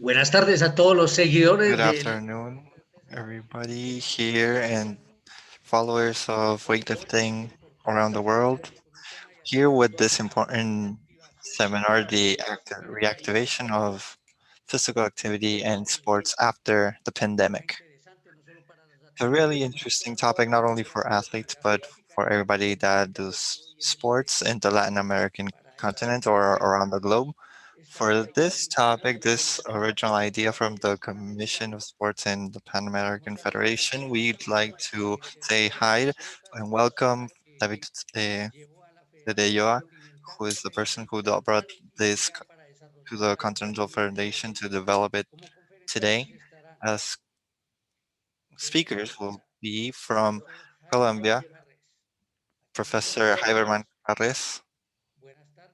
Buenas tardes a todos los Good seguidores de... afternoon, everybody here and followers of weightlifting around the world. Here with this important seminar, the reactivation of physical activity and sports after the pandemic. It's a really interesting topic, not only for athletes, but for everybody that does sports in the Latin American continent or around the globe. For this topic, this original idea from the Commission of Sports and the Pan American Federation, we'd like to say hi and welcome David Tedeyoa, who is the person who brought this to the Continental Federation to develop it today. As speakers will be from Colombia, Professor Jaiber Manjarres.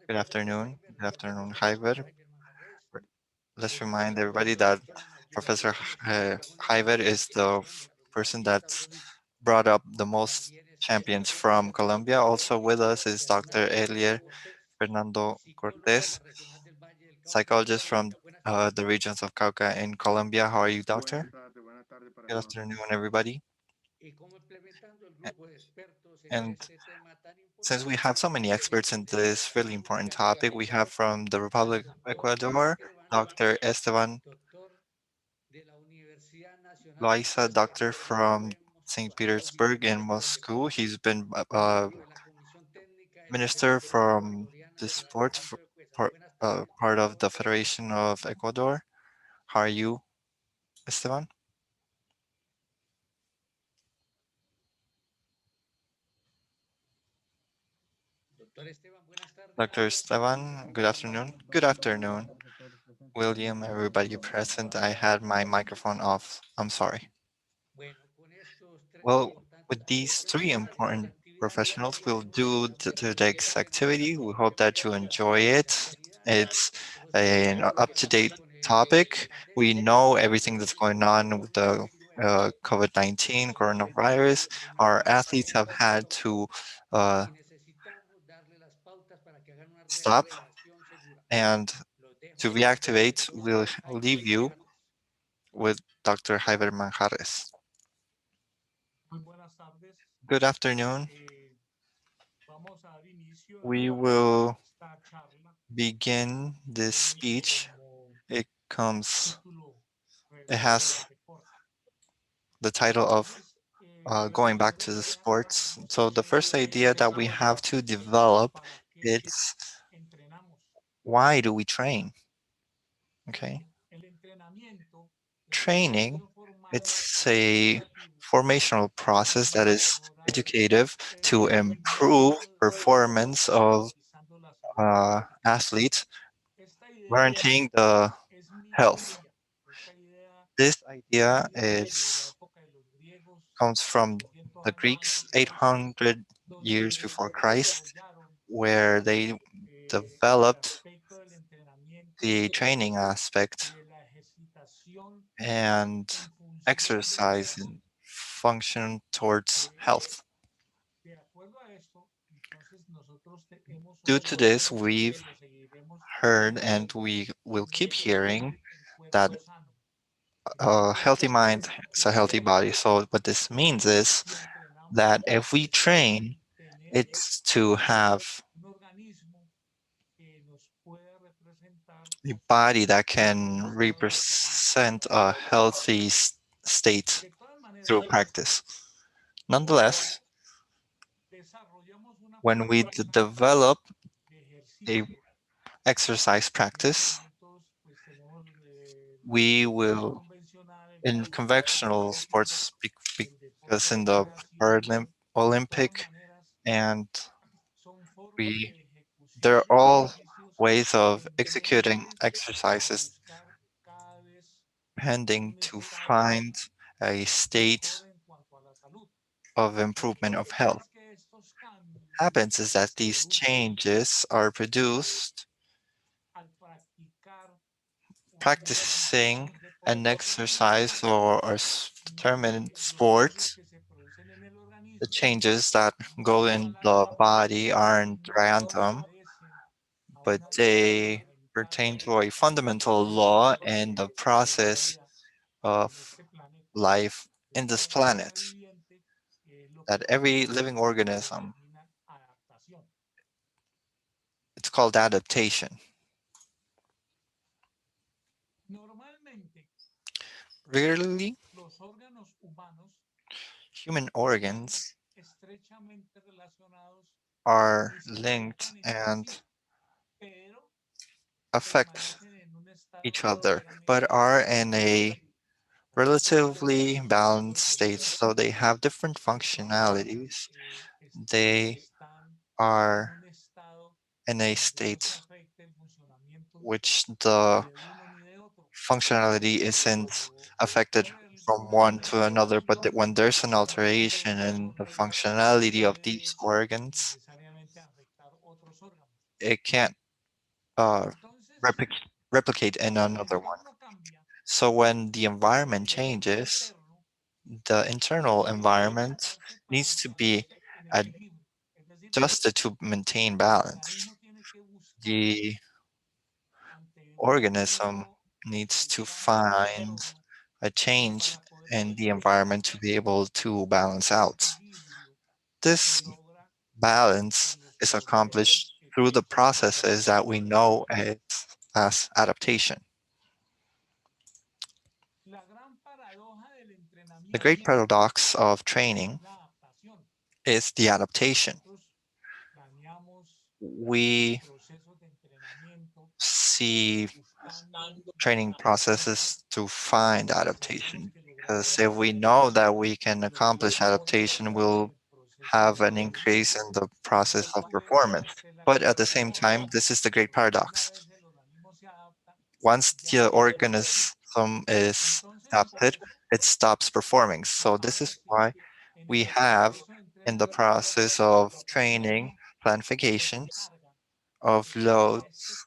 Good afternoon. Good afternoon, Jaiber. Let's remind everybody that Professor Jaiber is the person that's brought up the most champions from Colombia. Also with us is Dr. Elier Fernando Cortez, psychologist from the regions of Cauca in Colombia. How are you, doctor? Good afternoon, everybody. A- And since we have so many experts in this really important topic, we have from the Republic of Ecuador, Dr. Esteban Loaiza, doctor from St. Petersburg in Moscow. He's been minister from the sports part of the Federation of Ecuador. How are you, Esteban? Dr. Esteban, good afternoon. Good afternoon, William, everybody present. I had my microphone off. I'm sorry. Well, with these three important professionals, we'll do today's activity. We hope that you enjoy it. It's an up-to-date topic. We know everything that's going on with the COVID-19 coronavirus. Our athletes have had to uh, stop, and to reactivate, we'll leave you with Dr. Jaiber Manjarres. Good afternoon. We will begin this speech. It comes, it has the title of going back to the sports. So the first idea that we have to develop is why do we train? Okay. Training, it's a formational process that is educative to improve performance of athletes, guaranteeing the health. This idea is comes from the Greeks 800 years before Christ, where they developed the training aspect and exercise and function towards health. Due to this, we've heard and we will keep hearing that a healthy mind is a healthy body. So, what this means is that if we train, it's to have a body that can represent a healthy state through practice. Nonetheless, when we develop a exercise practice, we will in conventional sports because in the Olympic and we they're all ways of executing exercises pending to find a state of improvement of health. Happens is that these changes are produced practicing an exercise or determined sport. The changes that go in the body aren't random, but they pertain to a fundamental law and the process of life in this planet, that every living organism, it's called adaptation. Rarely, human organs are linked and affect each other, but are in a relatively balanced state. So they have different functionalities. They are in a state which the functionality isn't affected from one to another, but that when there's an alteration in the functionality of these organs, it can't uh, replicate in another one. So when the environment changes, the internal environment needs to be adjusted to maintain balance. The organism needs to find a change in the environment to be able to balance out. This balance is accomplished through the processes that we know as adaptation. The great paradox of training is the adaptation. We see training processes to find adaptation because if we know that we can accomplish adaptation, we'll have an increase in the process of performance. But at the same time, this is the great paradox. Once the organism is adapted, it stops performing. So this is why we have in the process of training planifications of loads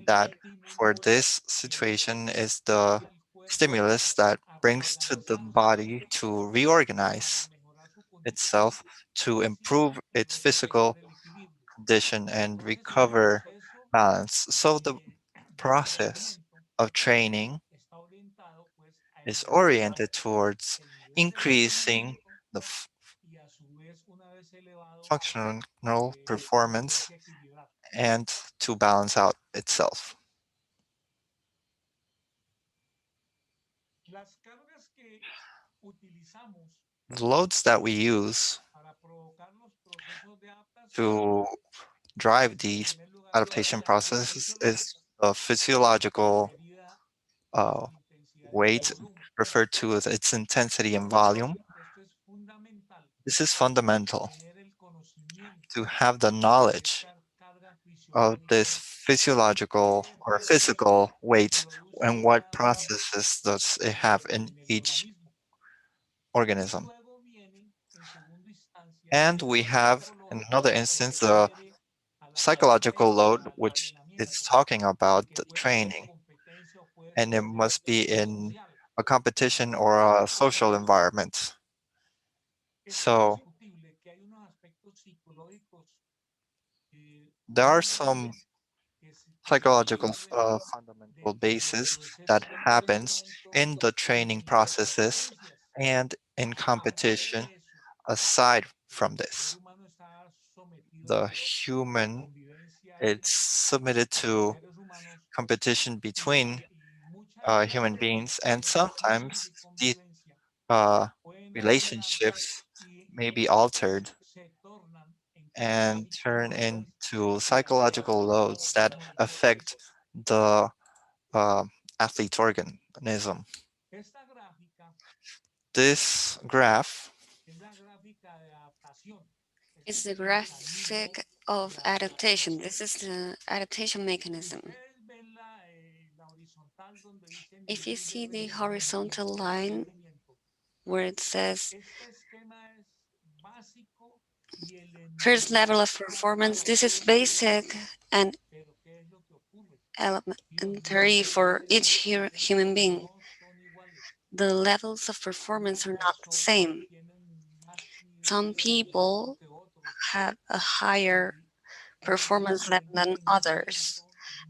that for this situation is the stimulus that brings to the body to reorganize itself to improve its physical condition and recover balance. So the process of training is oriented towards increasing the functional performance and to balance out itself. The loads that we use to drive these adaptation processes is the physiological uh, weight referred to as its intensity and volume. This is fundamental to have the knowledge of this physiological or physical weight and what processes does it have in each organism. And we have in another instance the psychological load, which is talking about the training, and it must be in a competition or a social environment. So there are some psychological fundamental basis that happens in the training processes and in competition aside from this. The human it's submitted to competition between human beings, and sometimes these uh, relationships may be altered and turn into psychological loads that affect the uh, athlete's organism. This graph It's the graphic of adaptation. This is the adaptation mechanism. If you see the horizontal line where it says first level of performance, this is basic and elementary for each human being. The levels of performance are not the same. Some people have a higher performance level than others.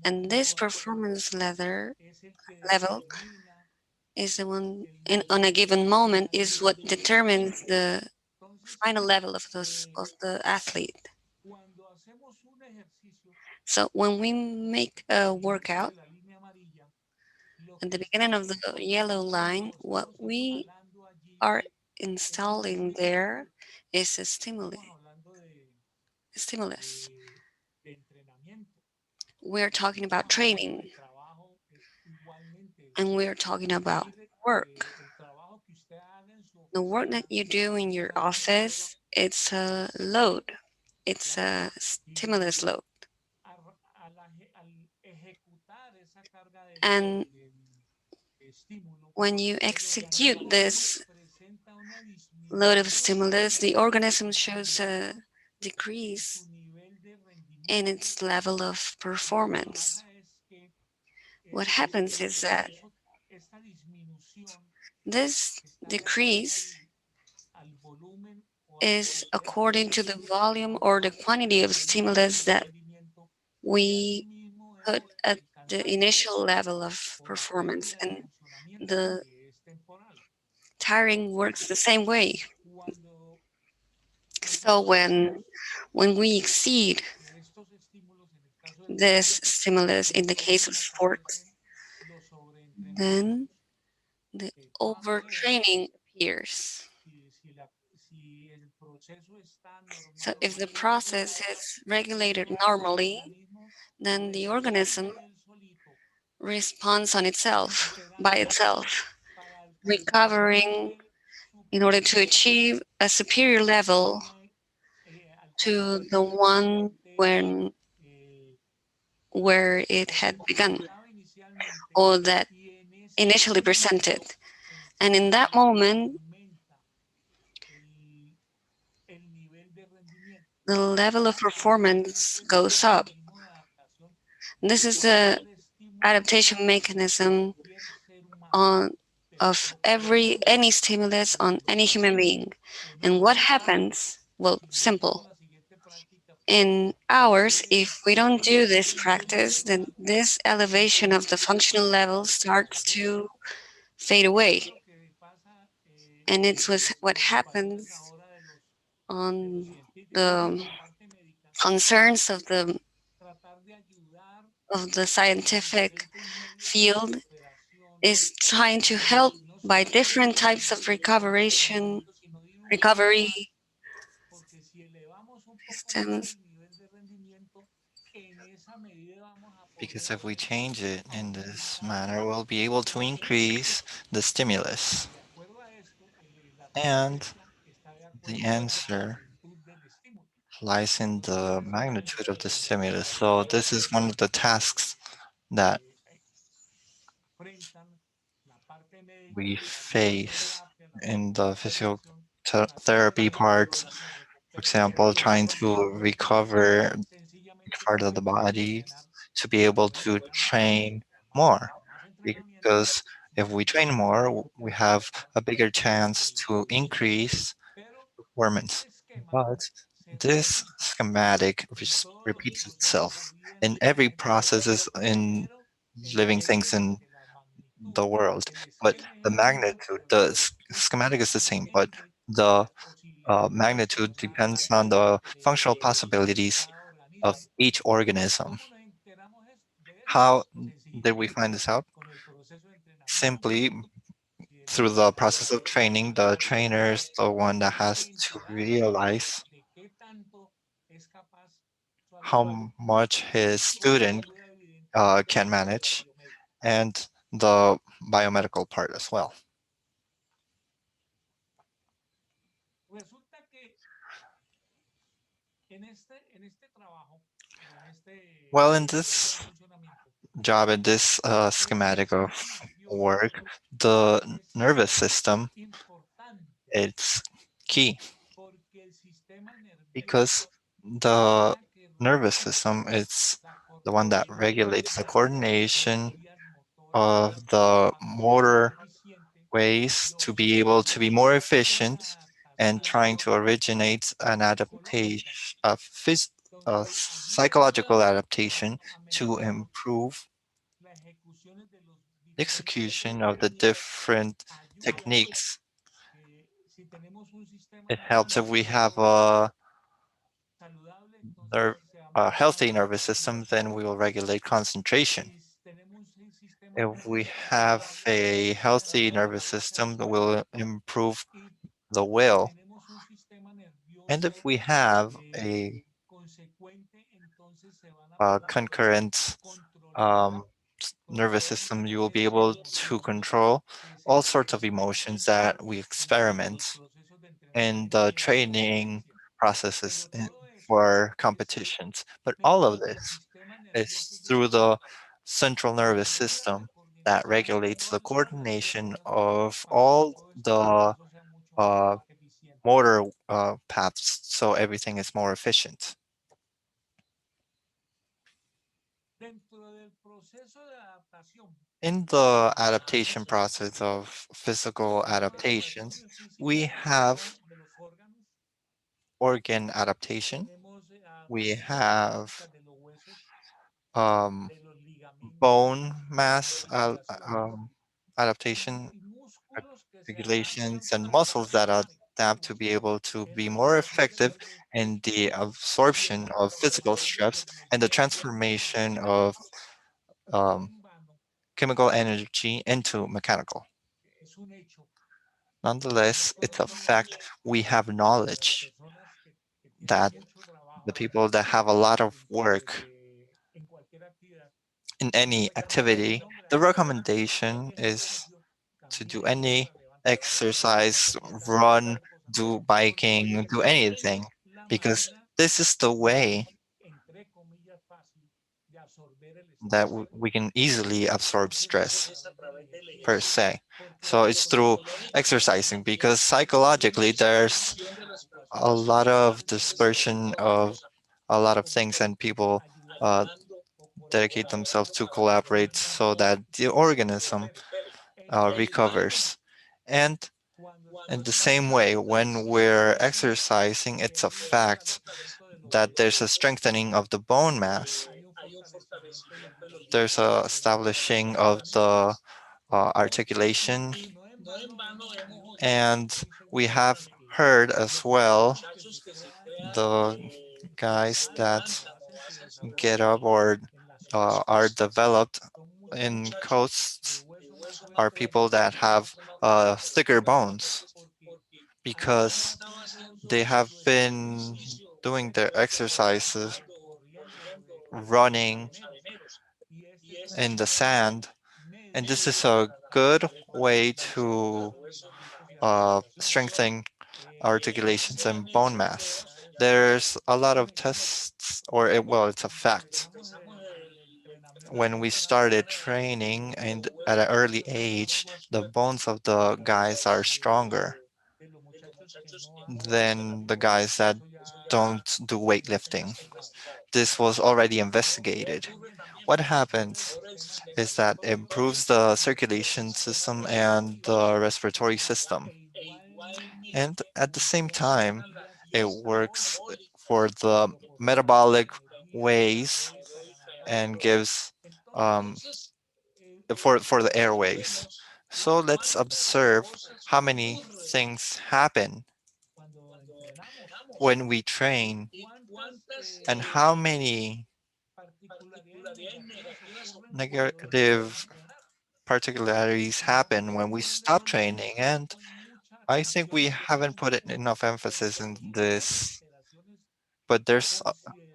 And this performance level is the one on a given moment is what determines the final level of the athlete. So when we make a workout at the beginning of the yellow line, what we are installing there is a stimulus. We're talking about training and we're talking about work. The work that you do in your office, it's a load. It's a stimulus load. And when you execute this load of stimulus, the organism shows a decrease in its level of performance. What happens is that this decrease is according to the volume or the quantity of stimulus that we put at the initial level of performance. And the tiring works the same way. So when we exceed this stimulus in the case of sports, then the overtraining appears. So if the process is regulated normally, then the organism responds on itself, by itself, recovering in order to achieve a superior level to the one where it had begun or that initially presented. And in that moment, the level of performance goes up. This is the adaptation mechanism on of any stimulus on any human being. And what happens? Well, simple. In hours, if we don't do this practice, then this elevation of the functional level starts to fade away. And it's what happens on the concerns of the scientific field is trying to help by different types of recovery systems. Because if we change it in this manner, we'll be able to increase the stimulus. And the answer lies in the magnitude of the stimulus. So this is one of the tasks that we face in the physical therapy parts. For example, trying to recover each part of the body to be able to train more. Because if we train more, we have a bigger chance to increase performance. But this schematic repeats itself in every processes in living things in the world. But the magnitude, schematic is the same, but the magnitude depends on the functional possibilities of each organism. How did we find this out? Simply through the process of training, the trainer is the one that has to realize how much his student can manage and the biomedical part as well. Well, in this job, in this schematic of work, the nervous system, it's key because the nervous system is the one that regulates the coordination of the motor ways to be able to be more efficient and trying to originate an adaptation, a psychological adaptation to improve the execution of the different techniques. It helps if we have ner- a healthy nervous system, then we will regulate concentration. If we have a healthy nervous system, it will improve the will. And if we have a concurrent um, nervous system, you will be able to control all sorts of emotions that we experiment in the training processes for competitions. But all of this is through the central nervous system that regulates the coordination of all the uh, motor paths so everything is more efficient. In the adaptation process of physical adaptations, we have organ adaptation, we have um, bone mass adaptation, regulations, and muscles that adapt to be able to be more effective in the absorption of physical stress and the transformation of um, chemical energy into mechanical. Nonetheless, it's a fact we have knowledge that the people that have a lot of work in any activity, the recommendation is to do any exercise, run, do biking, do anything, because this is the way that we can easily absorb stress per se. So it's through exercising because psychologically there's a lot of dispersion of a lot of things and people uh, dedicate themselves to collaborate so that the organism recovers. And in the same way, when we're exercising, it's a fact that there's a strengthening of the bone mass. There's a establishing of the articulation. And we have heard as well the guys that get up or are developed in coasts are people that have thicker bones because they have been doing their exercises, running in the sand, and this is a good way to strengthen articulations and bone mass. There's a lot of tests, or well, it's a fact. When we started training and at an early age, the bones of the guys are stronger than the guys that don't do weightlifting. This was already investigated. What happens is that it improves the circulation system and the respiratory system. And at the same time, it works for the metabolic ways and gives um, for the airways. So let's observe how many things happen when we train and how many negative particularities happen when we stop training. And I think we haven't put enough emphasis in this, but there's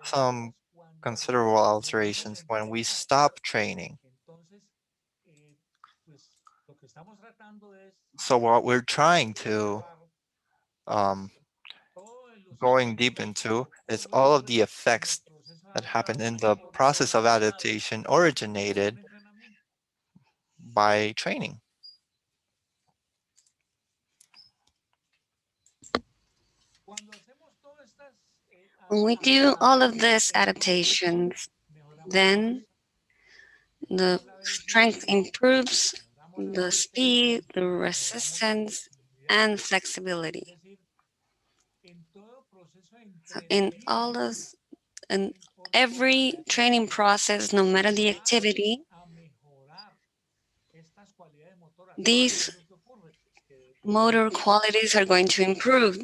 some considerable alterations when we stop training. So what we're trying to um, going deep into is all of the effects that happen in the process of adaptation originated by training. When we do all of these adaptations, then the strength improves, the speed, the resistance, and flexibility. So in all of And every training process, no matter the activity, these motor qualities are going to improve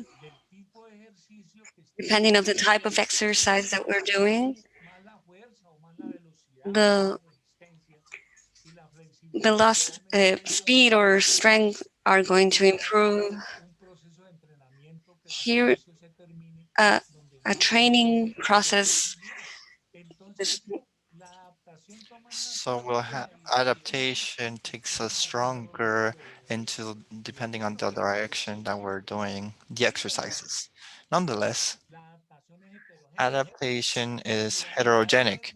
depending on the type of exercise that we're doing. The speed or strength are going to improve. Here, uh, a training process is So adaptation takes us stronger into depending on the direction that we're doing the exercises. Nonetheless, adaptation is heterogenic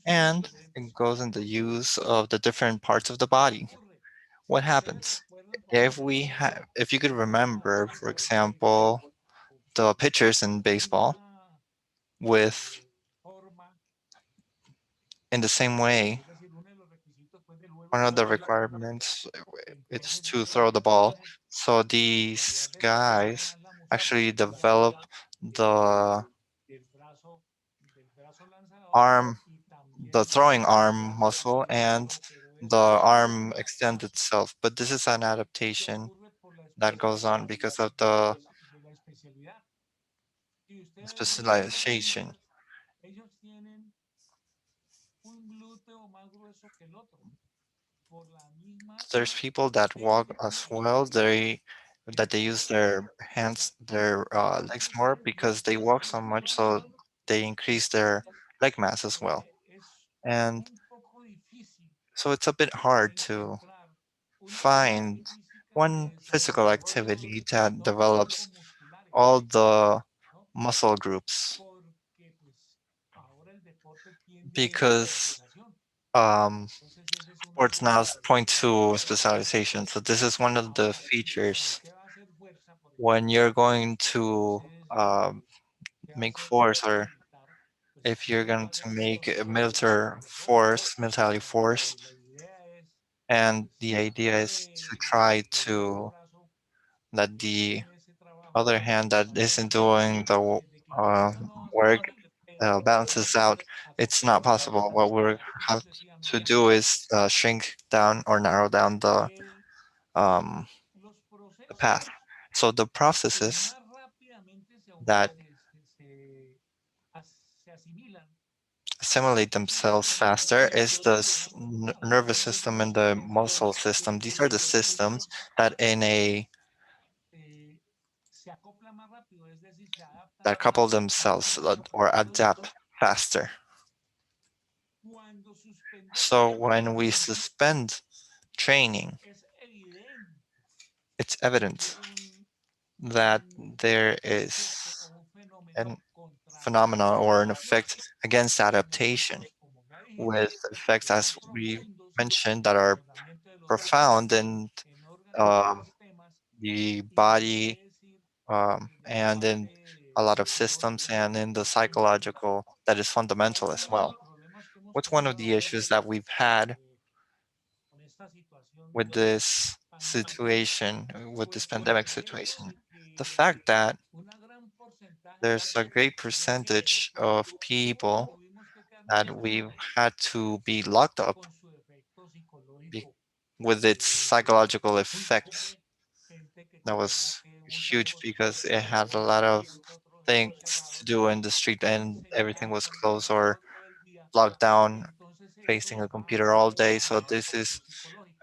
and it goes in the use of the different parts of the body. What happens if you could remember, for example, the pitchers in baseball with in the same way, one of the requirements is to throw the ball. So these guys actually develop the arm, the throwing arm muscle and the arm extend itself. But this is an adaptation that goes on because of the specialization. There's people that walk as well. They use their hands, their legs more because they walk so much, so they increase their leg mass as well. And so it's a bit hard to find one physical activity that develops all the muscle groups because sports now point to specialization. So this is one of the features when you're going to make force, or if you're going to make a military force, and the idea is to try to let the other hand that isn't doing the uh, work balances out. It's not possible. What we have to do is shrink down or narrow down um, the path. So the processes that assimilate themselves faster is the nervous system and the muscle system. These are the systems that that couple themselves or adapt faster. So when we suspend training, it's evident that there is an phenomena or an effect against adaptation with effects, as we mentioned, that are profound in um, the body and in a lot of systems and in the psychological that is fundamental as well. What's one of the issues that we've had with this situation, with this pandemic situation? The fact that there's a great percentage of people that we've had to be locked up be- with its psychological effects. That was huge because it had a lot of things to do in the street and everything was closed or locked down, facing a computer all day. So this is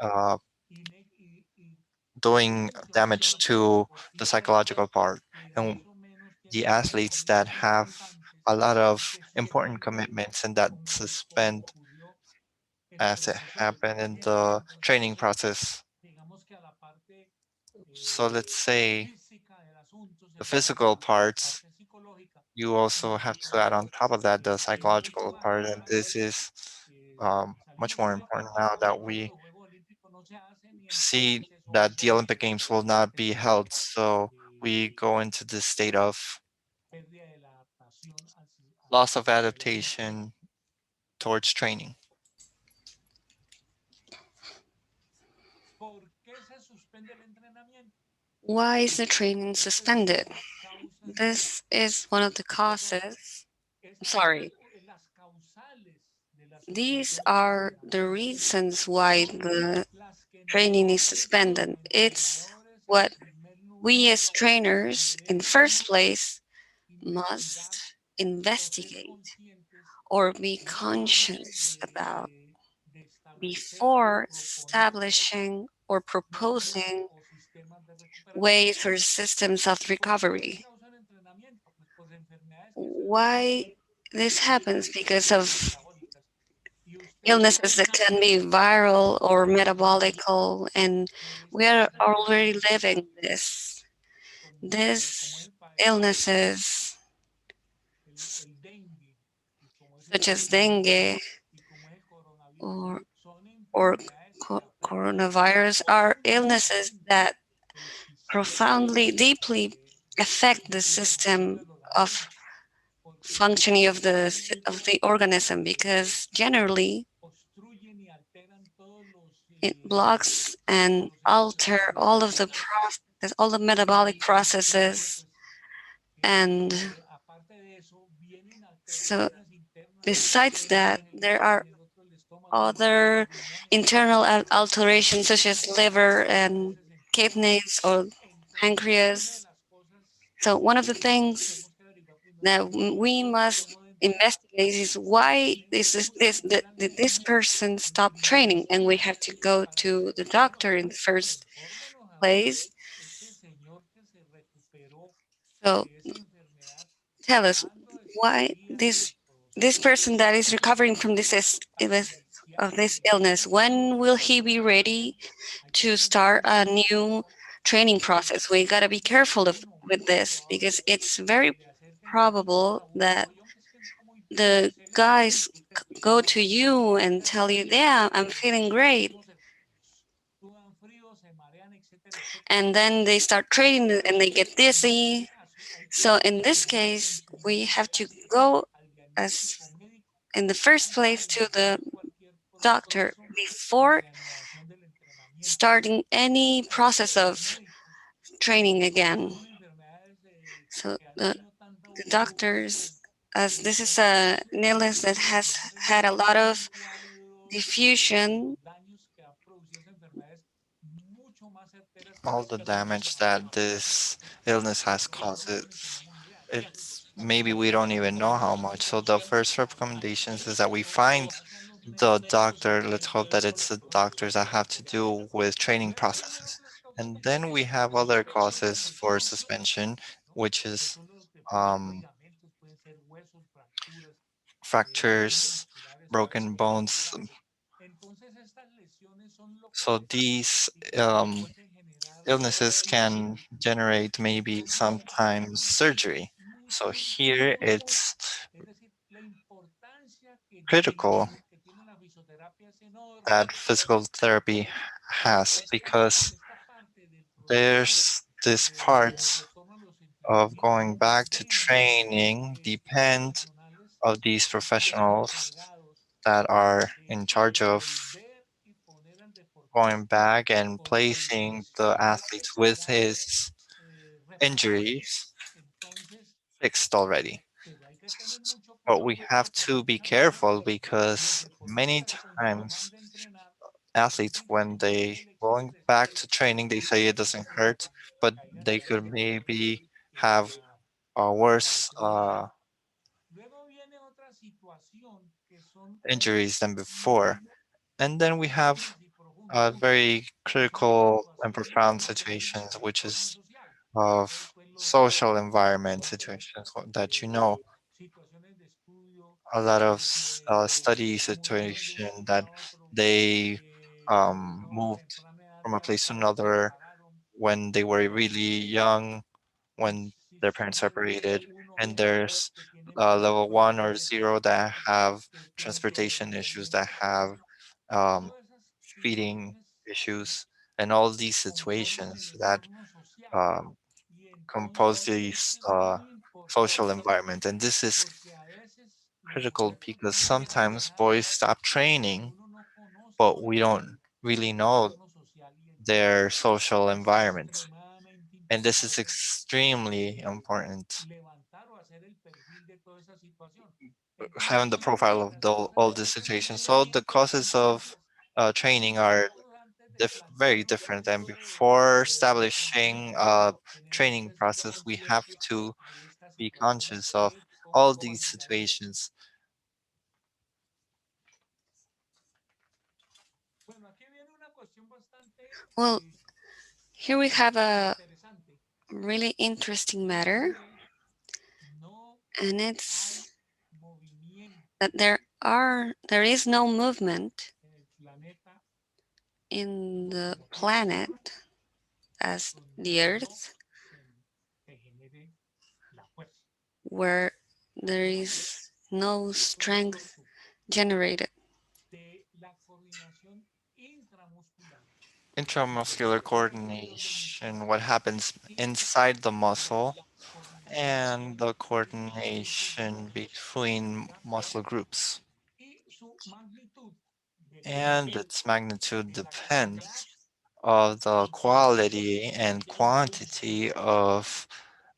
uh, doing damage to the psychological part. And the athletes that have a lot of important commitments and that suspend as it happened in the training process. So let's say the physical parts, you also have to add on top of that the psychological part, and this is much more important now that we see that the Olympic Games will not be held. So we go into this state of loss of adaptation towards training. why is the training suspended? This is one of the causes Sorry, these are the reasons why the training is suspended. It's what we as trainers, in the first place, must investigate or be conscious about before establishing or proposing ways or systems of recovery. Why this happens? Because of illnesses that can be viral or metabolical, and we are already living this. These illnesses, such as dengue or coronavirus, are illnesses that profoundly, deeply affect the system of functioning of the organism, because generally it blocks and alter all of the process, all the metabolic processes. And so besides that, there are other internal alterations such as liver and kidneys or pancreas. So one of the things that we must investigate is why this person stopped training, and we have to go to the doctor in the first place. So tell us why this person that is recovering from of this illness, when will he be ready to start a new training process? We got to be careful with this, because it's very probable that the guys go to you and tell you, yeah, I'm feeling great, and then they start training and they get dizzy. So in this case, we have to go as in the first place to the doctor before starting any process of training again. So the doctors, as this is an illness that has had a lot of diffusion, All the damage that this illness has caused, it's maybe we don't even know how much. So the first recommendations is that we find the doctor. Let's hope that it's the doctors that have to do with training processes. And then we have other causes for suspension, which is um, fractures, broken bones. So these illnesses can generate maybe sometimes surgery. So here it's critical that physical therapy has, because there's this part of going back to training depend of these professionals that are in charge of going back and placing the athletes with his injuries fixed already. But we have to be careful, because many times athletes, when they going back to training, they say it doesn't hurt, but they could maybe have worse injuries than before. And then we have very critical and profound situations, which is of social environment situations that a lot of study situation that they moved from a place to another when they were really young, when their parents separated, and there's level 1 or 0 that have transportation issues, that have um, feeding issues, and all these situations that um, compose these social environment. And this is critical, because sometimes boys stop training, but we don't really know their social environment. And this is extremely important. having the profile of all the situations. So the causes of training are very different. And before establishing a training process, we have to be conscious of all these situations. Well, here we have a really interesting matter, and it's that there is no movement in the planet as the Earth where there is no strength generated. Intramuscular coordination, what happens inside the muscle, and the coordination between muscle groups. And its magnitude depends of the quality and quantity of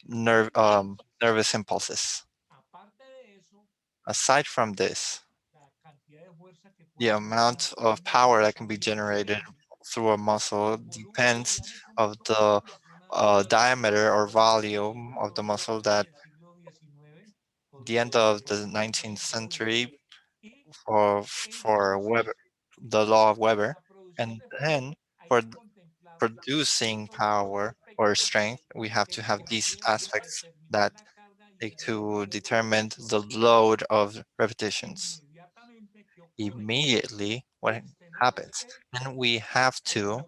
nervous impulses. Aside from this, the amount of power that can be generated through a muscle depends of the diameter or volume of the muscle that the end of the 19th century for Weber, the law of Weber, and then for producing power or strength, we have to have these aspects that take to determine the load of repetitions. Immediately, what happens? And we have to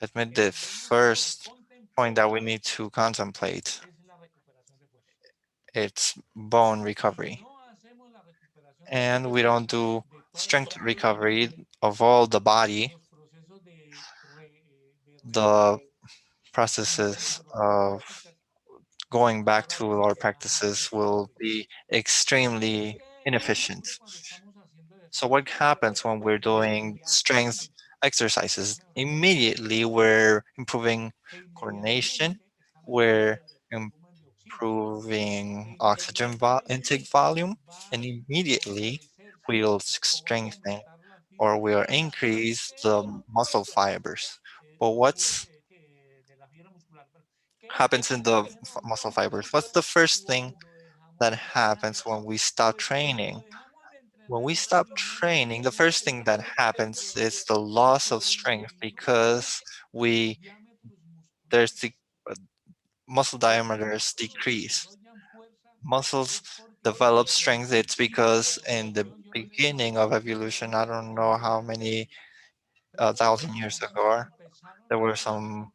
admit the first point that we need to contemplate. It's bone recovery. And we don't do strength recovery of all the body. The processes of going back to our practices will be extremely inefficient. So what happens when we're doing strength exercises? Immediately we're improving coordination, we're improving oxygen intake volume, and immediately we'll strengthen or we'll increase the muscle fibers. But what's happens in the muscle fibers? What's the first thing that happens when we stop training? When we stop training, the first thing that happens is the loss of strength because we there's the uh, muscle diameters decrease. Muscles develop strength. It's because in the beginning of evolution, I don't know how many thousand years ago, there were some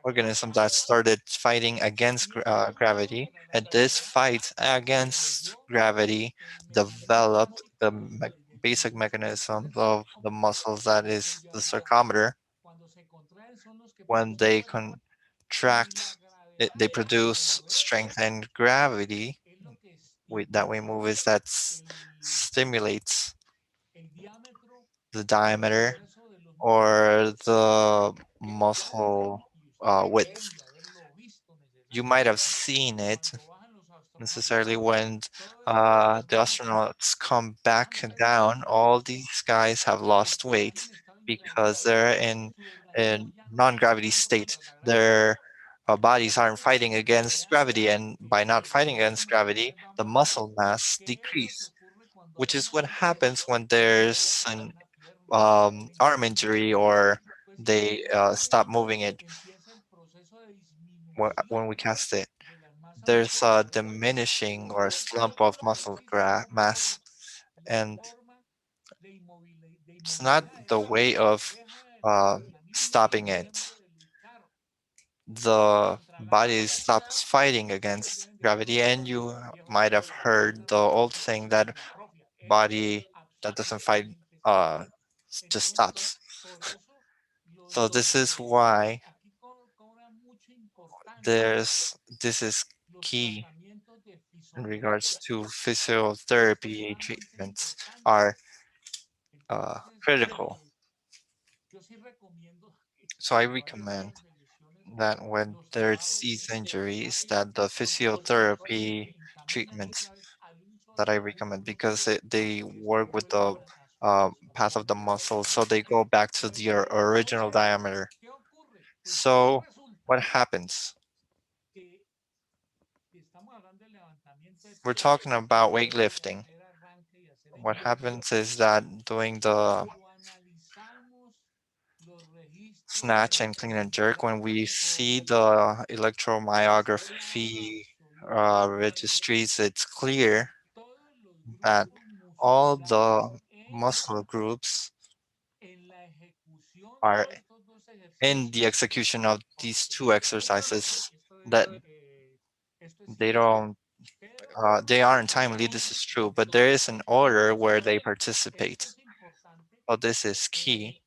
organisms that started fighting against gravity, and this fight against gravity developed the basic mechanism of the muscles, that is the sarcometer. When they contract, they produce strength, and gravity that we move is that stimulates the diameter or the muscle width. You might have seen it necessarily when the astronauts come back down. All these guys have lost weight because they're in a non-gravity state. Their bodies aren't fighting against gravity, and by not fighting against gravity, the muscle mass decrease, which is what happens when there's an arm injury or they stop moving it when we cast it. There's a diminishing or a slump of muscle mass, and it's not the way of uh, stopping it. The body stops fighting against gravity, and you might have heard the old saying that body that doesn't fight uh, just stops. So this is why this is key in regards to physiotherapy treatments are critical. So I recommend that when there's these injuries, that the physiotherapy treatments that I recommend, because they work with the path of the muscle, so they go back to their original diameter. So what happens? We're talking about weightlifting. What happens is that doing the snatch and clean and jerk, when we see the electromyography registries, it's clear that all the muscle groups are in the execution of these two exercises, that they don't they aren't timely, this is true, but there is an order where they participate. So this is key.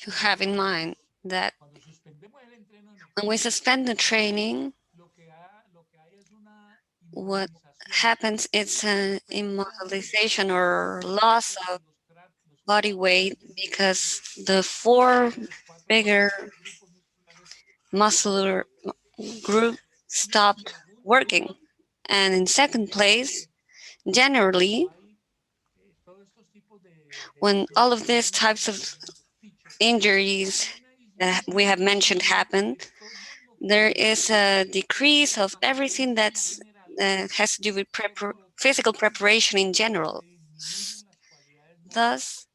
To have in mind that when we suspend the training, what happens is an immobilization or loss of body weight because the four bigger muscular group stopped working. And in second place, generally, when all of these types of injuries that we have mentioned happen, there is a decrease of everything that has to do with physical preparation in general. Thus,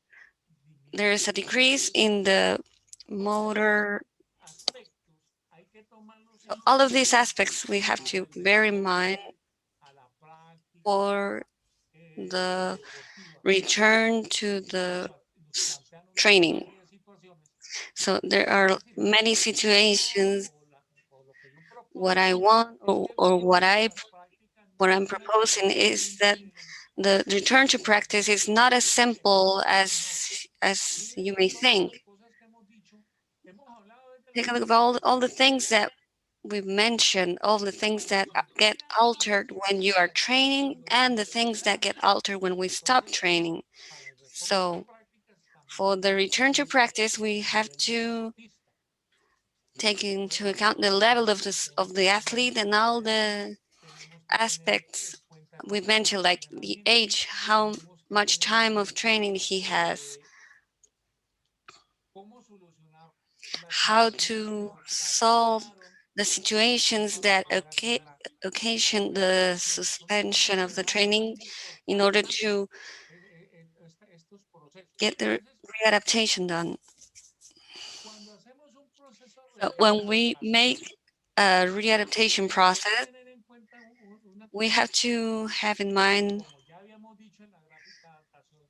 there is a decrease in the motor. All of these aspects we have to bear in mind for the return to the training. So there are many situations. What I want, or what I'm proposing is that the return to practice is not as simple as you may think. Take a look at all the things that we've mentioned, all the things that get altered when you are training, and the things that get altered when we stop training. So, for the return to practice, we have to take into account the level of the athlete and all the aspects we mentioned, like the age, how much time of training he has, how to solve the situations that occasion the suspension of the training in order to get the readaptation done. So when we make a readaptation process, we have to have in mind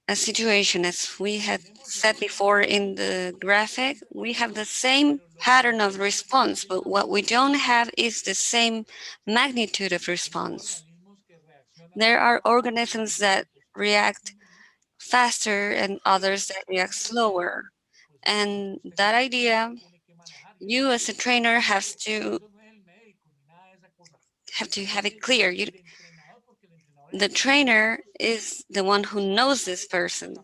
a situation, as we had said before in the graphic, we have the same pattern of response, but what we don't have is the same magnitude of response. There are organisms that react faster and others that react slower. And that idea, you as a trainer have to have it clear. The trainer is the one who knows this person,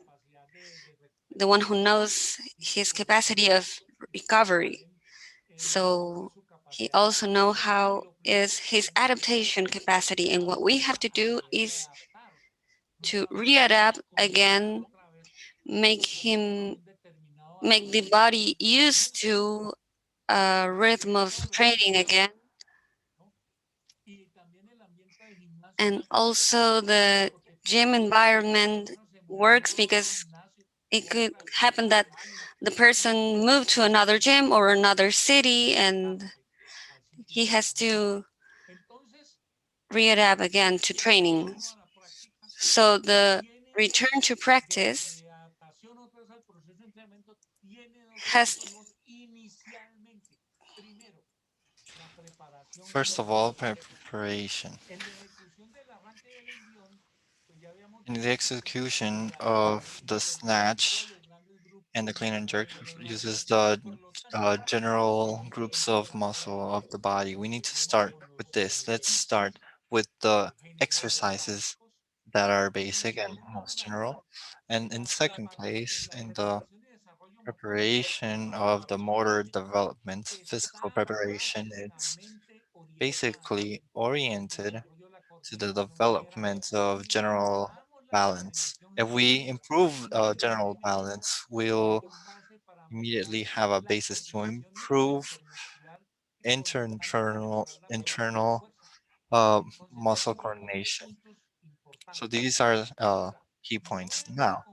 the one who knows his capacity of recovery. So he also know how is his adaptation capacity, and what we have to do is to readapt again, make him make the body used to a rhythm of training again, and also the gym environment works because it could happen that the person moved to another gym or another city and he has to readapt again to training. So the return to practice has First of all, preparation. In the execution of the snatch and the clean and jerk uses the general groups of muscle of the body. We need to start with this. Let's start with the exercises that are basic and most general. And in second place, in the preparation of the motor development, physical preparation, it's basically oriented to the development of general balance. If we improve general balance, we'll immediately have a basis to improve internal muscle coordination. So these are key points. Now,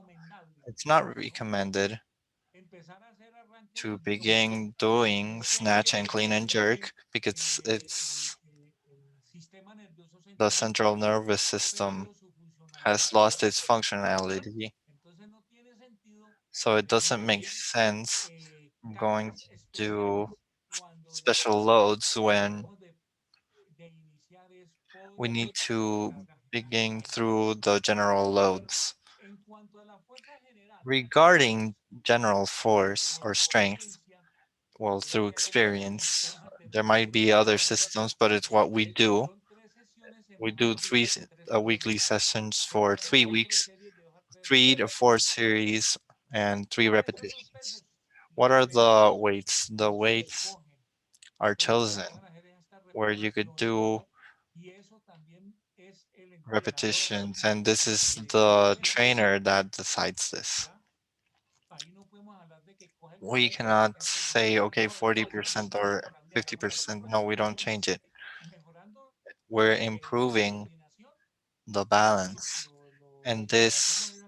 it's not recommended to begin doing snatch and clean and jerk because it's the central nervous system has lost its functionality. So it doesn't make sense going to do special loads when we need to begin through the general loads. Regarding general force or strength, well, through experience, there might be other systems, but it's what we do. We do weekly sessions for 3 weeks, 3 to 4 series, and 3 repetitions. What are the weights? The weights are chosen where you could do repetitions, and this is the trainer that decides this. We cannot say, okay, 40% or 50%. No, we don't change it. We're improving the balance. And this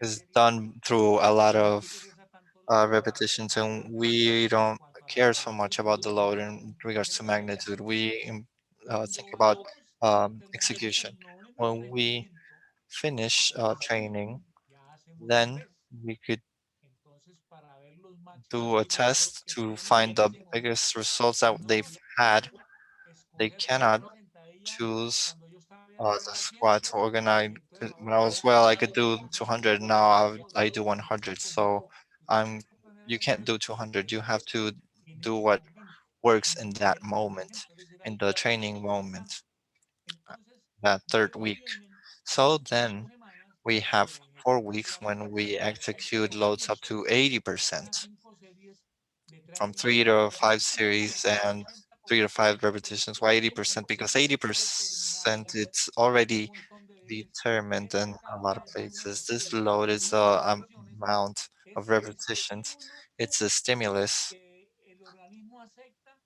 is done through a lot of repetitions, and we don't care so much about the load in regards to magnitude. We think about execution. When we finish training, then we could do a test to find the biggest results that they've had. They cannot choose the squats organized. When I was well, I could do 200. Now I do 100. So I'm. You can't do 200. You have to do what works in that moment, in the training moment, that third week. So then we have 4 weeks when we execute loads up to 80% from 3 to 5 series and 3 to 5 repetitions. Why 80%? Because 80% it's already determined in a lot of places. This load is the amount of repetitions. It's a stimulus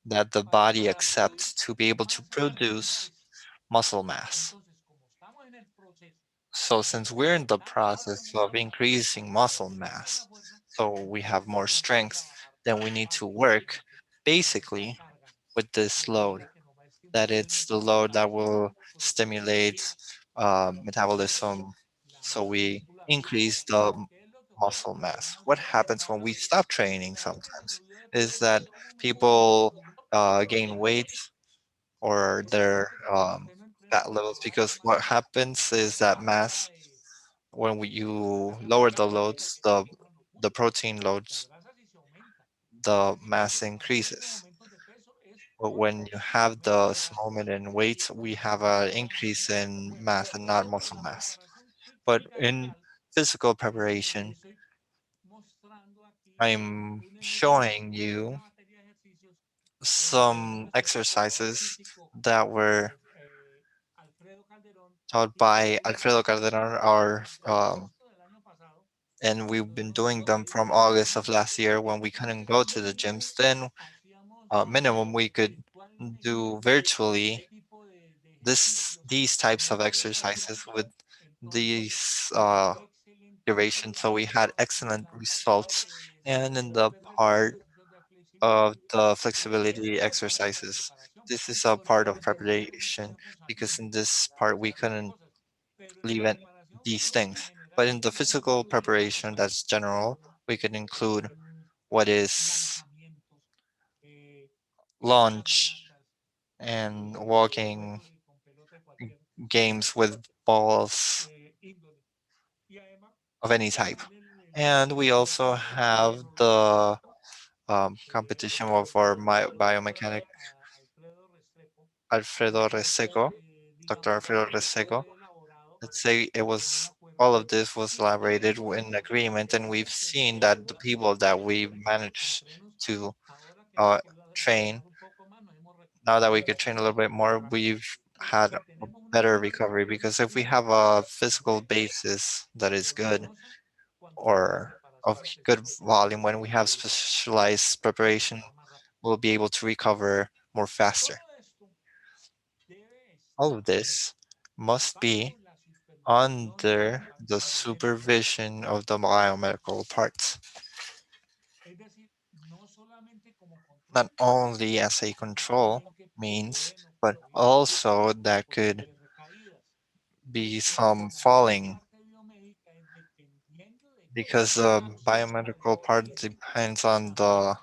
that the body accepts to be able to produce muscle mass. So since we're in the process of increasing muscle mass, so we have more strength, then we need to work basically with this load. That it's the load that will stimulate metabolism. So we increase the muscle mass. What happens when we stop training sometimes is that people gain weight or their fat levels because what happens is that mass when you lower the loads, the protein loads, the mass increases. But when you have the small mid in weight, we have an increase in mass and not muscle mass. But in physical preparation, I'm showing you some exercises that were taught by Alfredo Calderon, our and we've been doing them from August of last year when we couldn't go to the gyms. Then minimum we could do virtually these types of exercises with these duration. So we had excellent results. And in the part of the flexibility exercises, this is a part of preparation because in this part we couldn't leave it, these things. But in the physical preparation that's general, we could include what is launch and walking games with balls of any type. And we also have the competition of our biomechanic Alfredo Reseco, Dr. Alfredo Reseco. let's say it was all of this was elaborated in agreement, and we've seen that the people that we managed to uh, train, now that we could train a little bit more, we've had a better recovery, because if we have a physical basis that is good, or of good volume, when we have specialized preparation, we'll be able to recover more faster. All of this must be under the supervision of the biomedical parts, not only as a control means, but also that could be some falling, because the biomedical part depends on uh,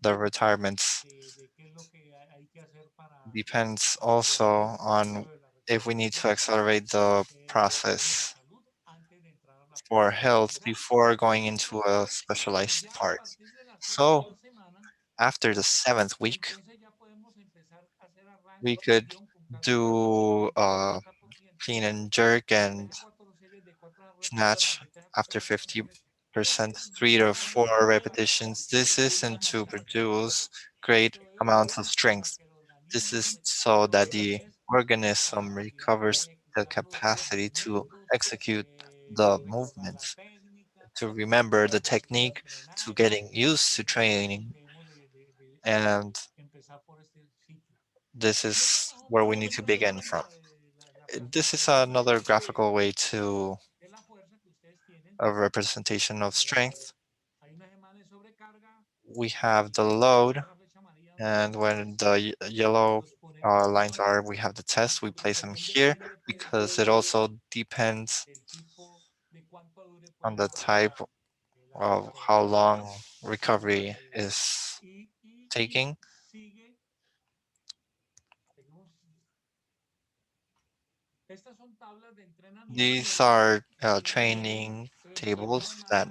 the retirements, depends also on if we need to accelerate the process for health before going into a specialized part. So after the seventh week, we could do clean and jerk and snatch after 50%, 3 to 4 repetitions. This isn't to produce great amounts of strength. This is so that the organism recovers the capacity to execute the movements, to remember the technique, to getting used to training. And this is where we need to begin from. This is another graphical way to a representation of strength. We have the load, and when the yellow lines are, we have the test. We place them here because it also depends on the type of how long recovery is taking. These are training tables that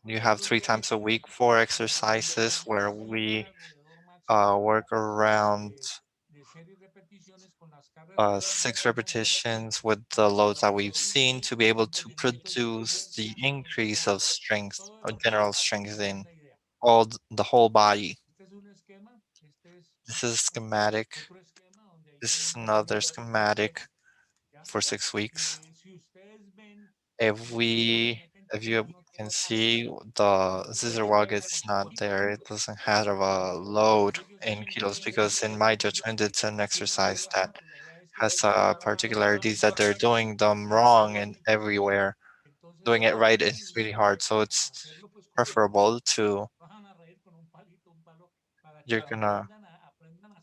you have 3 times a week, 4 exercises where we work around 6 repetitions with the loads that we've seen to be able to produce the increase of strength, of general strength in the whole body. This is schematic. This is another schematic for 6 weeks. If you can see, the scissor walk is not there. It doesn't have a load in kilos, because in my judgment, it's an exercise that has particularities that they're doing them wrong and everywhere. Doing it right is really hard. So it's preferable to, you're gonna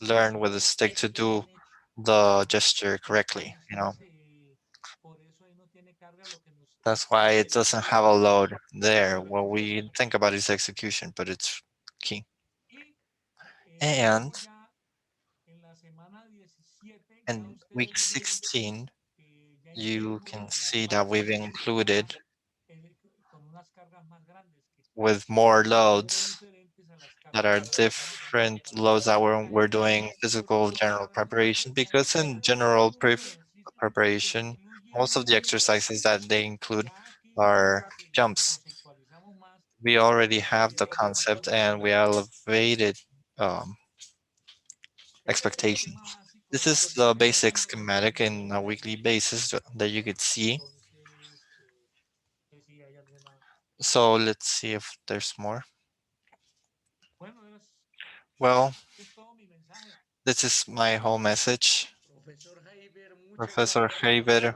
learn with a stick to do the gesture correctly, you know. That's why it doesn't have a load there. What we think about is execution, but it's key. And in week 16, you can see that we've included with more loads that are different loads that we're doing physical general preparation, because in general preparation, most of the exercises that they include are jumps. We already have the concept and we elevated um, expectations. This is the basic schematic in a weekly basis that you could see. So let's see if there's more. Well, this is my whole message. Professor Jaiber,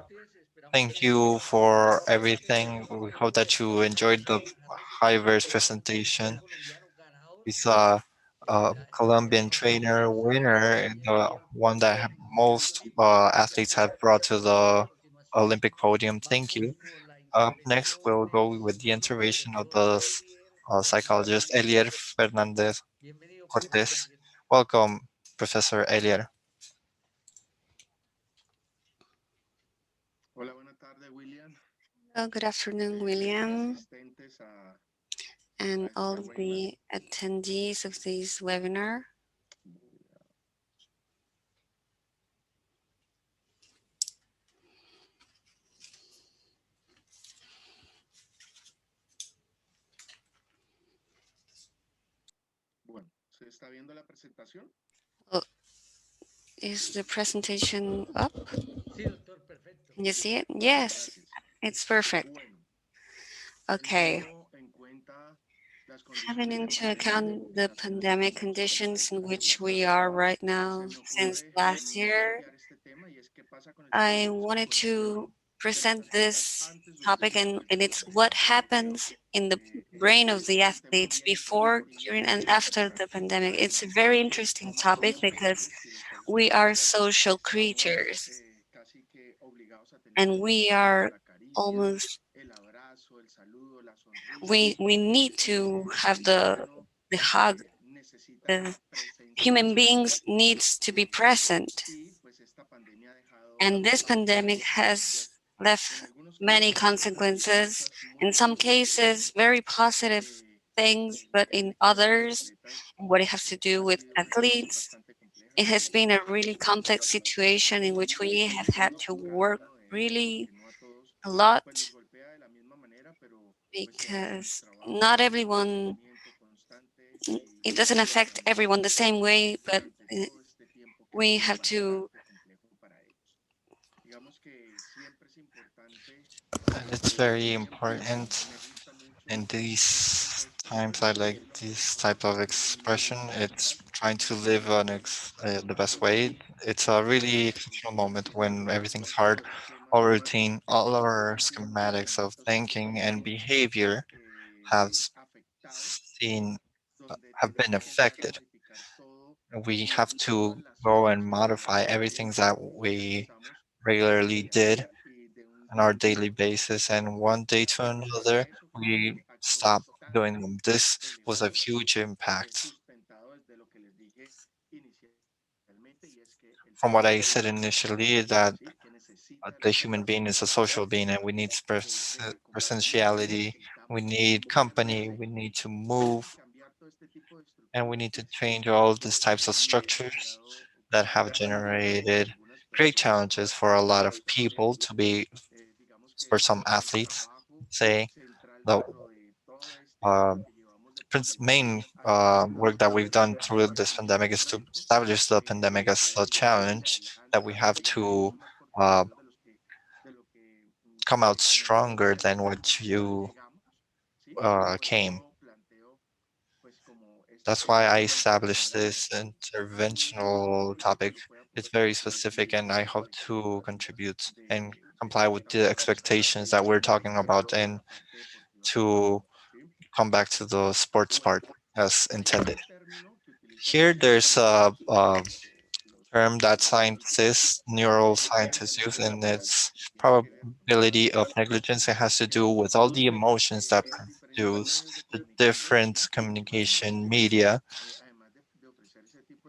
thank you for everything. We hope that you enjoyed the Jaiber's presentation. We saw a Colombian trainer winner, the one that most athletes have brought to the Olympic podium. Thank you. Up next, we'll go with the intervention of the psychologist Elier Fernandez Cortes. Welcome, Professor Elier. Well, good afternoon, William, and all of the attendees of this webinar. Oh, is the presentation up? Sí, doctor, perfecto. Can you see it? Yes, it's perfect. Okay. Having into account the pandemic conditions in which we are right now since last year, I wanted to present this topic, and it's what happens in the brain of the athletes before, during, and after the pandemic. It's a very interesting topic because we are social creatures and we are almost we need to have the hug. The human beings needs to be present, and this pandemic has left many consequences. In some cases, very positive things, but in others, what it has to do with athletes, it has been a really complex situation in which we have had to work really a lot because not everyone, it doesn't affect everyone the same way, but we have to. And it's very important in these times. I like this type of expression. It's trying to live on the best way. It's a really exceptional moment when everything's hard. Our routine, all our schematics of thinking and behavior have seen have been affected. We have to go and modify everything that we regularly did on our daily basis, and one day to another we stop doing them. This was a huge impact. From what I said initially, that the human being is a social being and we need presentiality, we need company, we need to move, and we need to change all these types of structures that have generated great challenges for a lot of people to be, for some athletes, say the um, main work that we've done through this pandemic is to establish the pandemic as a challenge that we have to uh, come out stronger than what you came. That's why I established this interventional topic. It's very specific, and I hope to contribute and comply with the expectations that we're talking about, and to come back to the sports part as intended. Here, there's a term that scientists, neuroscientists use, and it's probability of negligence. It has to do with all the emotions that produce the different communication media.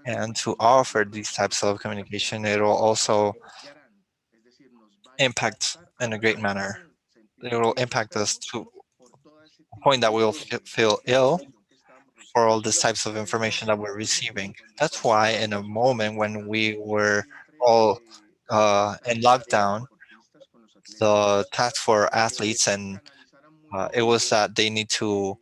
And to offer these types of communication, it will also impact in a great manner. It will impact us to a point that we'll feel ill for all these types of information that we're receiving. That's why, in a moment when we were all in lockdown, the task for athletes and it was that they need to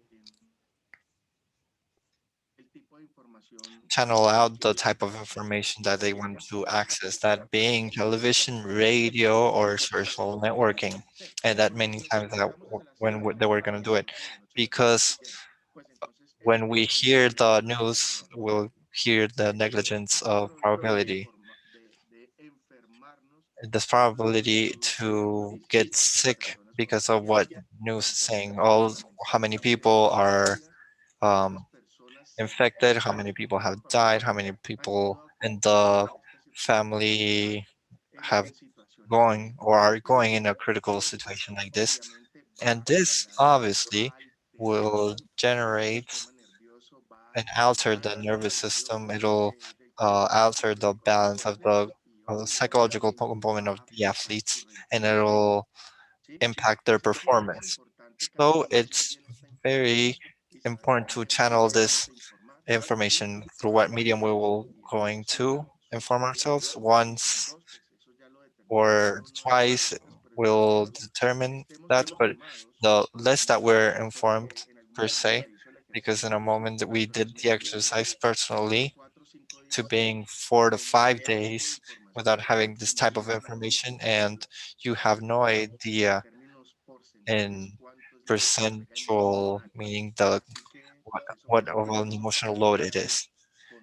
channel out the type of information that they want to access, that being television, radio, or social networking, and that many times that they were going to do it, because when we hear the news, we'll hear the negligence of probability. The probability to get sick because of what news is saying. All how many people are um, infected, how many people have died, how many people in the family have going or are going in a critical situation like this. And this obviously will generate and alter the nervous system. It'll alter the balance of the psychological component of the athletes, and it'll impact their performance. So it's very important to channel this information through what medium we will going to inform ourselves. Once or twice will determine that, but the less that we're informed per se, because in a moment that we did the exercise personally to being 4 to 5 days without having this type of information, and you have no idea in percentual, meaning the what of an emotional load it is.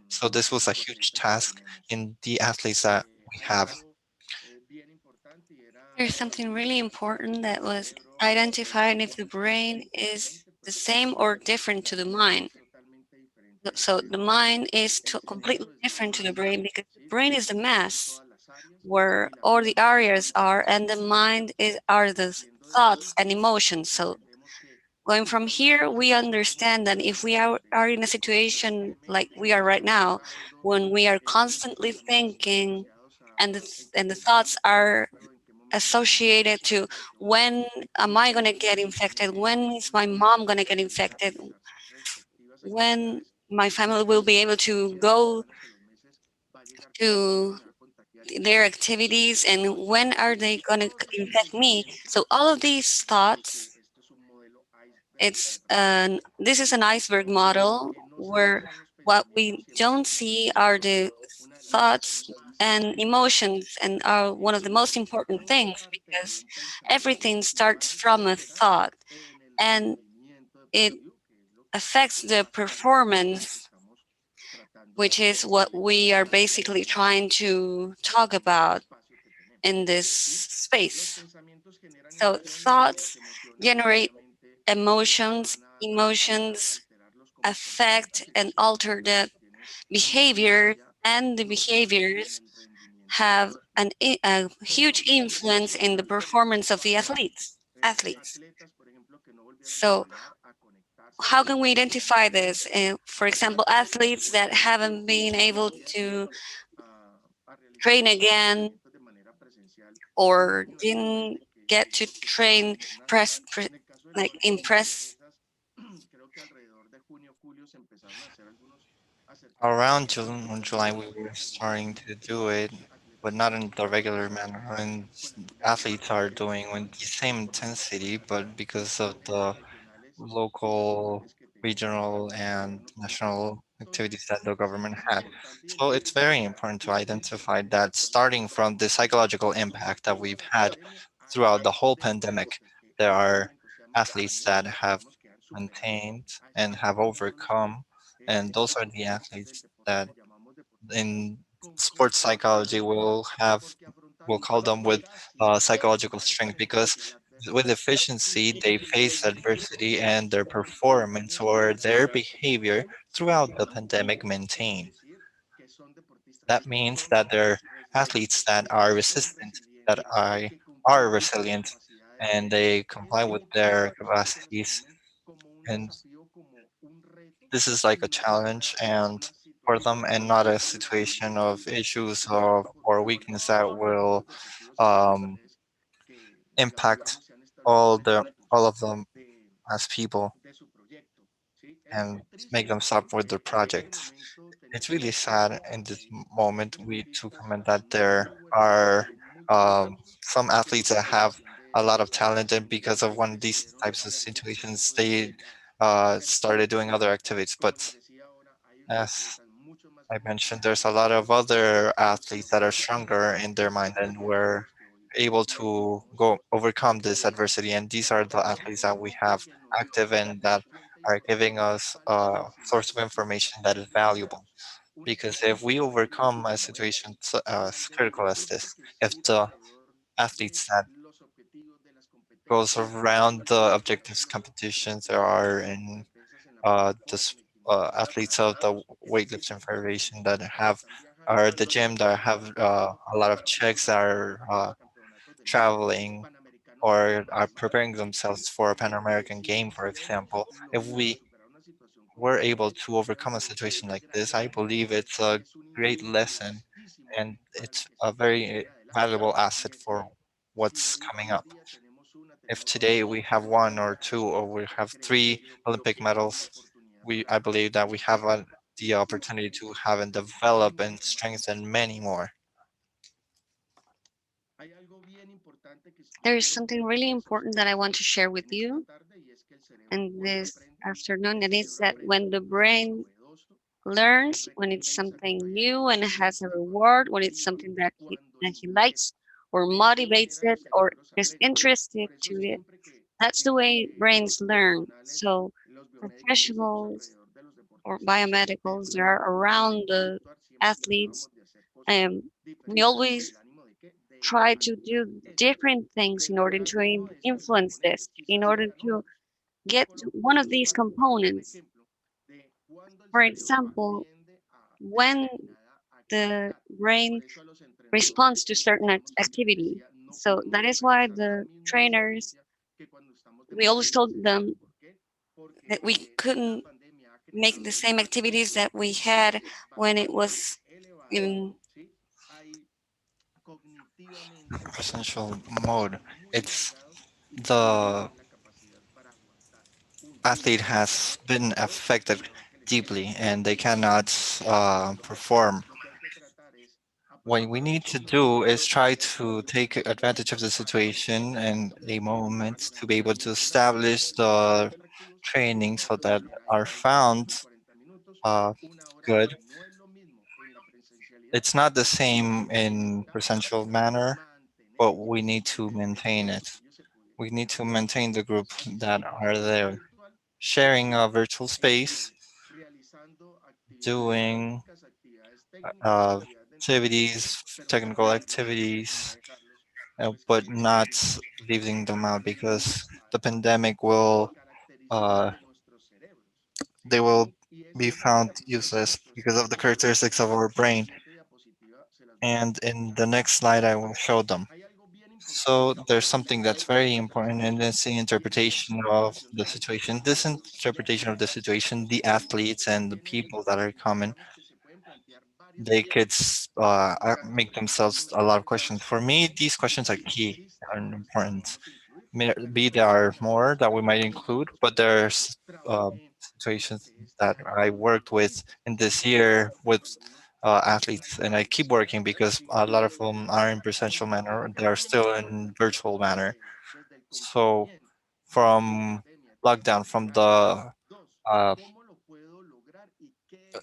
So this was a huge task in the athletes that we have. There's something really important that was identifying if the brain is the same or different to the mind. So the mind is completely different to the brain because the brain is the mass where all the areas are, and the mind is are the thoughts and emotions. So going from here, we understand that if we are in a situation like we are right now, when we are constantly thinking and and the thoughts are associated to when am I going to get infected? When is my mom going to get infected? When my family will be able to go to their activities and when are they going to infect me? So all of these thoughts, this is an iceberg model where what we don't see are the thoughts and emotions and are one of the most important things because everything starts from a thought and it affects the performance, which is what we are basically trying to talk about in this space. So thoughts generate emotions, emotions affect and alter the behavior, and the behaviors have a huge influence in the performance of the athletes. So how can we identify this? For example, athletes that haven't been able to train again or didn't get to train like impress. Around June or July, we were starting to do it, but not in the regular manner. And athletes are doing with the same intensity, but because of the local, regional, and national activities that the government had. So it's very important to identify that starting from the psychological impact that we've had throughout the whole pandemic, there are athletes that have maintained and have overcome, and those are the athletes that in sports psychology we'll call them with psychological strength, because with efficiency they face adversity and their performance or their behavior throughout the pandemic maintained. That means that they're athletes that are resistant, are resilient, and they comply with their capacities. And this is like a challenge and for them, and not a situation of issues or weakness that will um, impact all of them as people and make them stop with their projects. It's really sad in this moment we to comment that there are some athletes that have a lot of talent, and because of one of these types of situations they started doing other activities. But as I mentioned, there's a lot of other athletes that are stronger in their mind and were able to go overcome this adversity. And these are the athletes that we have active and that are giving us a source of information that is valuable. Because if we overcome a situation as critical as this, if the athletes that goes around the objectives competitions there are in athletes of the weightlifting federation that have are at the gym that have a lot of checks that are traveling or are preparing themselves for a Pan American game, for example. If we were able to overcome a situation like this, I believe it's a great lesson and it's a very valuable asset for what's coming up. If today we have one or two or we have three Olympic medals, I believe that we have the opportunity to have and develop and strengthen many more. There is something really important that I want to share with you, in this afternoon, and it's that when the brain learns, when it's something new and it has a reward, when it's something that he likes or motivates it or is interested to it, that's the way brains learn. So professionals or biomedicals that are around the athletes, um, we always try to do different things in order to influence this, in order to get to one of these components. For example, when the brain responds to certain activity. So that is why the trainers, we always told them that we couldn't make the same activities that we had when it was in Essential mode. It's the athlete has been affected deeply and they cannot perform. What we need to do is try to take advantage of the situation and a moment to be able to establish the training so that are found uh, good. It's not the same in presential manner, but we need to maintain it. We need to maintain the group that are there, sharing a virtual space, doing uh, activities, technical activities, but not leaving them out because the pandemic will uh, they will be found useless because of the characteristics of our brain. And in the next slide, I will show them. So there's something that's very important, and it's the interpretation of the situation. This interpretation of the situation, the athletes and the people that are coming, they could make themselves a lot of questions. For me, these questions are key and important. Maybe there are more that we might include, but there's situations that I worked with in this year with athletes, and I keep working because a lot of them are in presential manner, they are still in virtual manner. So from lockdown, from the uh,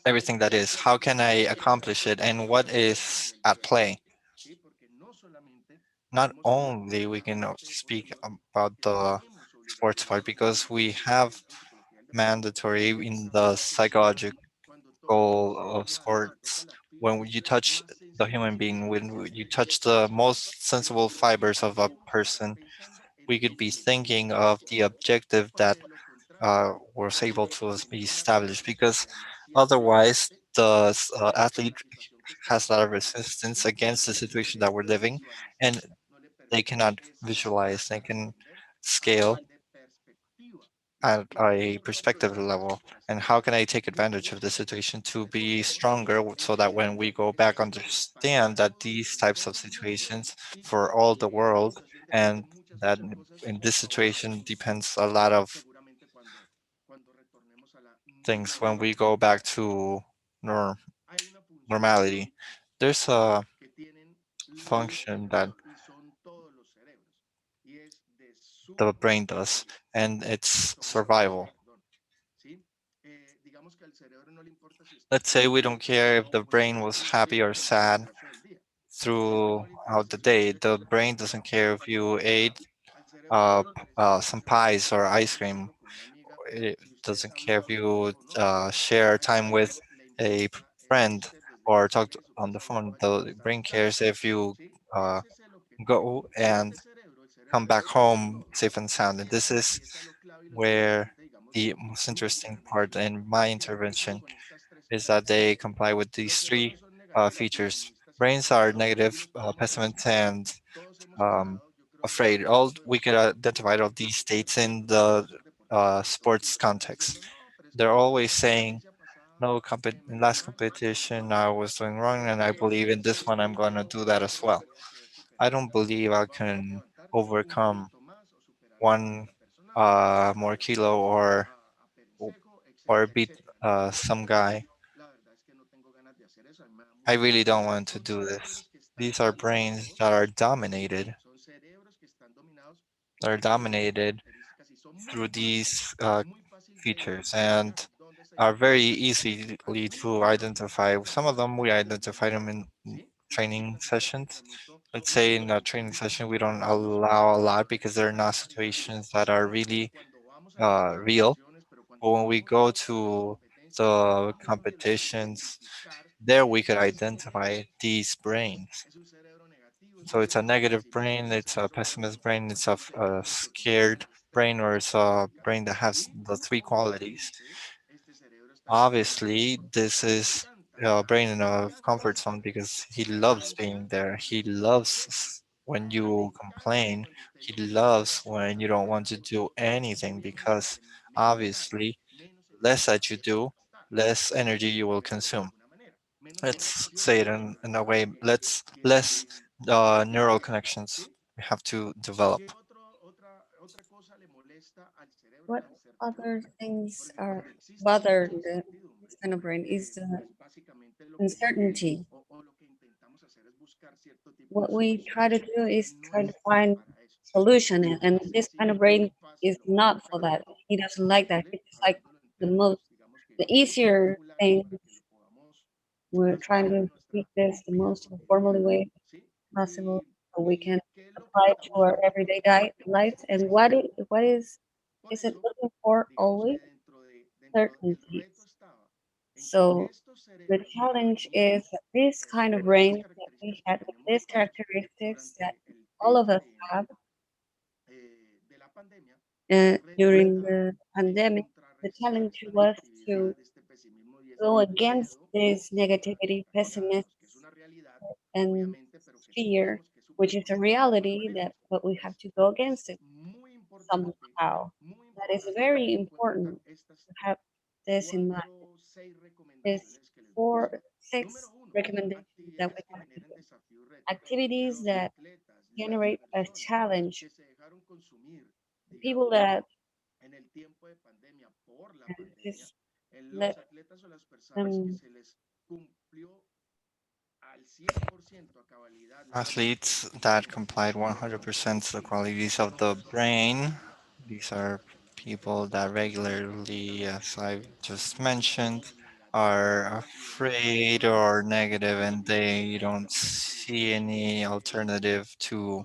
everything that is, how can I accomplish it, and what is at play? Not only we can speak about the sports part because we have mandatory in the psychological of sports when you touch the human being, when you touch the most sensible fibers of a person, we could be thinking of the objective that was able to be established because otherwise the athlete has a lot of resistance against the situation that we're living, and they cannot visualize, they can scale at a perspective level. And how can I take advantage of the situation to be stronger so that when we go back understand that these types of situations for all the world, and that in this situation depends a lot of things when we go back to norm normality. There's a function that the brain does, and it's survival. Let's say we don't care if the brain was happy or sad throughout the day. The brain doesn't care if you ate some pies or ice cream. It doesn't care if you share time with a friend or on the phone. The brain cares if you uh, go and come back home safe and sound. And this is where the most interesting part in my intervention is that they comply with these three features. Brains are negative, pessimist, and um, afraid. All we could identify all these states in the sports context. They're always saying, "No, in last competition I was doing wrong, and I believe in this one I'm going to do that as well." I don't believe I can overcome one more kilo or beat some guy. I really don't want to do this. These are brains that are dominated through these features and are very easily to identify. Some of them we identify them in training sessions. Let's say in a training session we don't allow a lot because they're not situations that are really real. But when we go to the competitions, there we could identify these brains. So it's a negative brain, it's a pessimist brain, it's a scared brain, or it's a brain that has the three qualities. Obviously, this is a brain in a comfort zone because he loves being there. He loves when you complain. He loves when you don't want to do anything because obviously, less that you do, less energy you will consume. Let's say it in a way. Let's less neural connections we have to develop. What other things are bother this kind of brain is the uncertainty. What we try to do is try to find solution, and this kind of brain is not for that. He doesn't like that. He just like the easier thing. We're trying to speak this the most informally way possible so we can apply it to our everyday lives. And is it looking for always certainties? So the challenge is that this kind of brain that we had with these characteristics that all of us have during the pandemic, the challenge was to go against this negativity, pessimism, and fear, which is a reality that, but we have to go against it somehow. That is very important to have this in mind. There's six recommendations that we have to do. Activities that generate a challenge. People that just let them Athletes that complied 100% to the qualities of the brain. These are people that regularly, as I just mentioned, are afraid or negative and they don't see any alternative to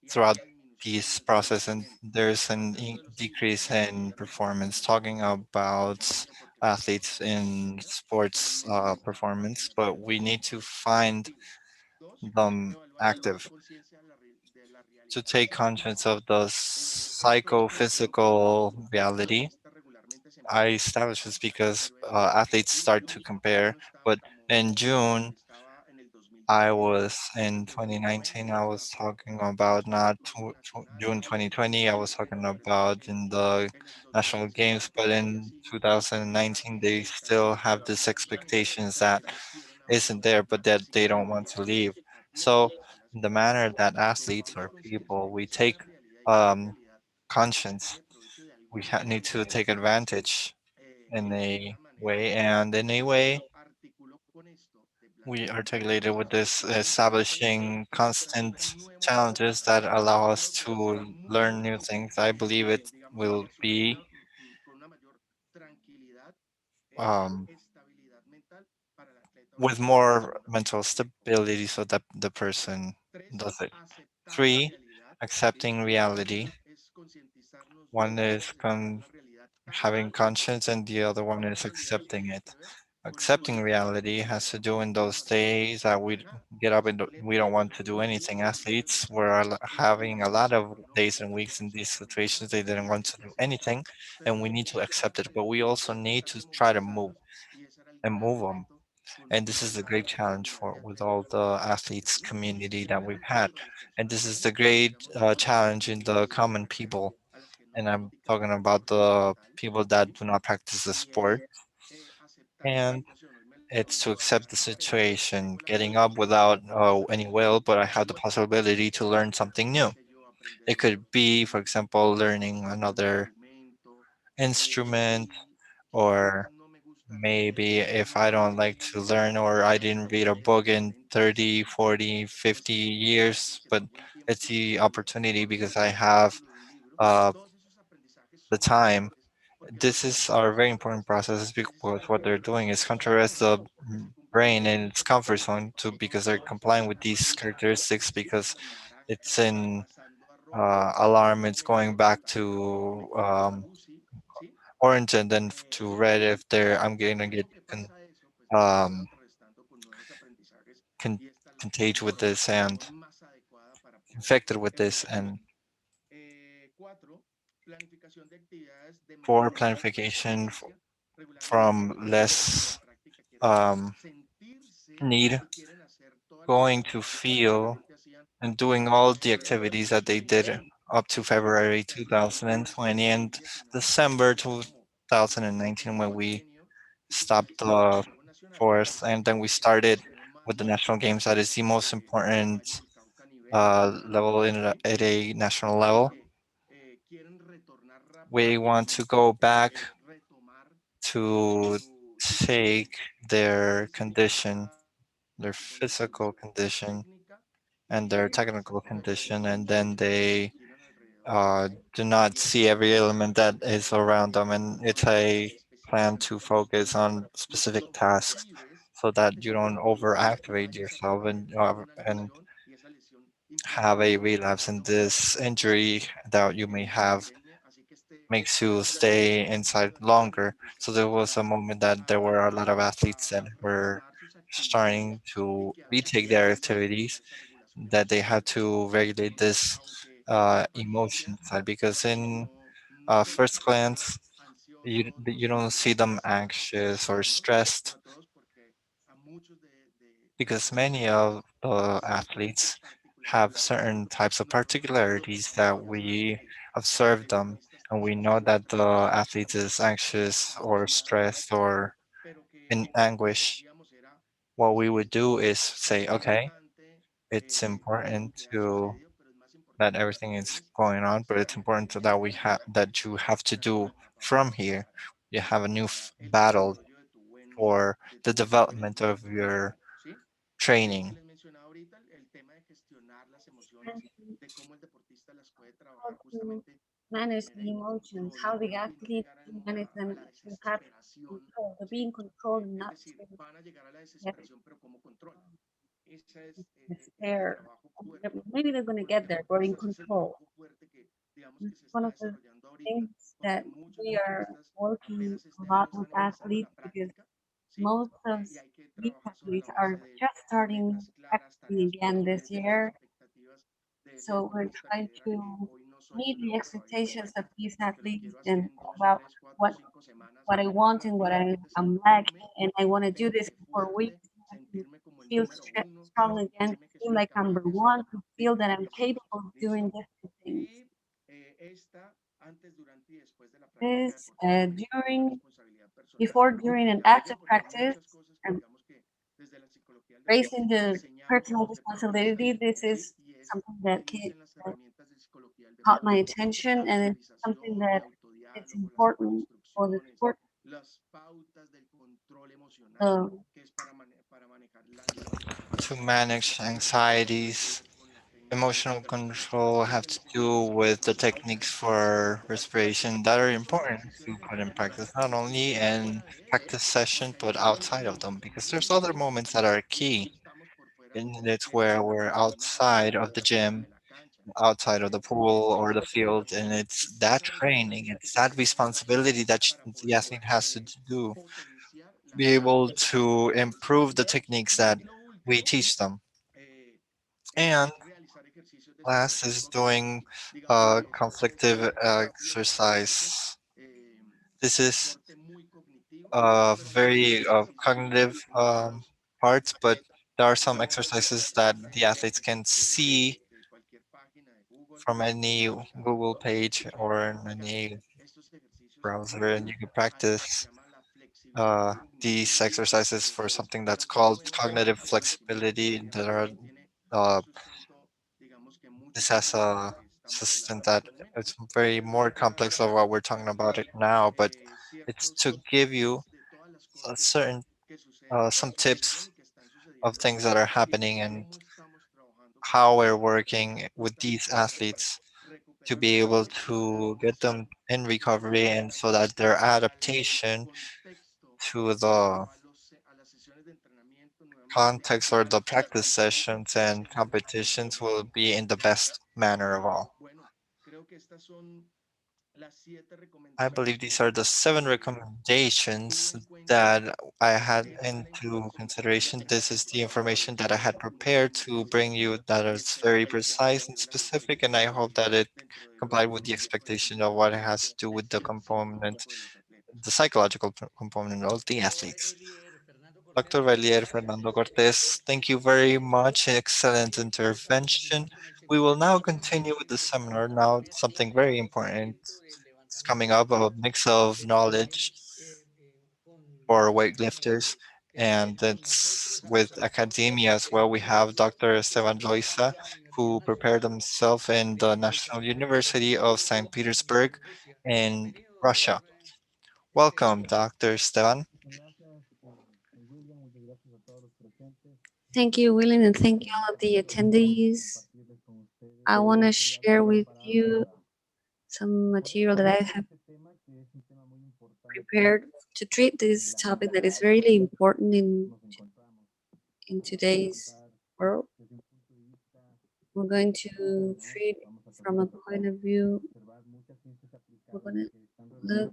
throughout this process, and there's an decrease in performance. Talking about athletes in sports performance, but we need to find them active to take conscience of the psychophysical reality. I established this because athletes start to compare, but in June I was in 2019. I was talking about not June 2020. I was talking about in the national games, but in 2019 they still have this expectations that isn't there, but that they don't want to leave. So in the manner that athletes or people, we take conscience. We need to take advantage in a way, and in a way we articulated with this establishing constant challenges that allow us to learn new things. I believe it will be um, with more mental stability so that the person does it. Three, accepting reality. One is having conscience, and the other one is accepting it. Accepting reality has to do in those days that we get up and we don't want to do anything. Athletes were having a lot of days and weeks in these situations they didn't want to do anything, and we need to accept it. But we also need to try to move and move them. And this is the great challenge for with all the athletes community that we've had. And this is the great challenge in the common people, and I'm talking about the people that do not practice the sport. And it's to accept the situation, getting up without any will, but I have the possibility to learn something new. It could be, for example, learning another instrument, or maybe if I don't like to learn or I didn't read a book in 30, 40, 50 years, but it's the opportunity because I have uh, the time. This is our very important process because what they're doing is contrast the brain in its comfort zone to because they're complying with these characteristics because it's in alarm, it's going back to orange and then to red if they're I'm gonna get um, con- contagious with this and infected with this. And for planification from less um, need, going to feel and doing all the activities that they did up to February 2020 and December 2019 when we stopped the forest and then we started with the national games. That is the most important level at a national level. We want to go back to take their condition, their physical condition, and their technical condition, and then they do not see every element that is around them. And it's a plan to focus on specific tasks so that you don't overactivate yourself and have a relapse in this injury that you may have makes you stay inside longer. So there was a moment that there were a lot of athletes that were starting to retake their activities, that they had to regulate this emotion side because in first glance you don't see them anxious or stressed because many of the athletes have certain types of particularities that we observe them and we know that the athlete is anxious or stressed or in anguish. What we would do is say, okay, it's important to that everything is going on, but it's important that we have that you have to do from here. You have a new battle for the development of your training. How to manage the emotions, how the athlete can manage them to have control, to be in control and not to get despair. Maybe they're going to get there, but in control. It's one of the things that we are working a lot with athletes because most of these athletes are just starting practicing again this year. So we're trying to meet the expectations of these athletes and about what what I want and what I'm lacking, and I want to do this in 4 weeks. I can feel strong again, to feel like I'm number one, to feel that I'm capable of doing different things. This during, before, during, and after practice, and raising the personal responsibility. This is something that caught my attention, and it's something that it's important for the sport. The To manage anxieties, emotional control have to do with the techniques for respiration that are important to put in practice, not only in practice session, but outside of them, because there's other moments that are key. And it's where we're outside of the gym, outside of the pool or the field, and it's that training, it's that responsibility that the athlete has to do to be able to improve the techniques that we teach them. And last is doing conflictive exercise. This is very cognitive part, but there are some exercises that the athletes can see from any Google page or in any browser, and you can practice these exercises for something that's called cognitive flexibility. That are uh, this has a system that it's very more complex of what we're talking about it now, but it's to give you a certain some tips of things that are happening and how we're working with these athletes to be able to get them in recovery and so that their adaptation to the context or the practice sessions and competitions will be in the best manner of all. I believe these are the 7 recommendations that I had into consideration. This is the information that I had prepared to bring you that is very precise and specific, and I hope that it complied with the expectation of what it has to do with the component, the psychological component of the athletes. Dr. Valier Fernando Cortés, thank you very much. Excellent intervention. We will now continue with the seminar. Now, something very important is coming up, a mix of knowledge for weightlifters, and it's with academia as well. We have Dr. Esteban Loaiza, who prepared himself in the National University of St. Petersburg in Russia. Welcome, Dr. Esteban. Thank you, William, and thank you all of the attendees. I want to share with you some material that I have prepared to treat this topic that is very important in today's world. We're going to treat from a point of view. We're going to look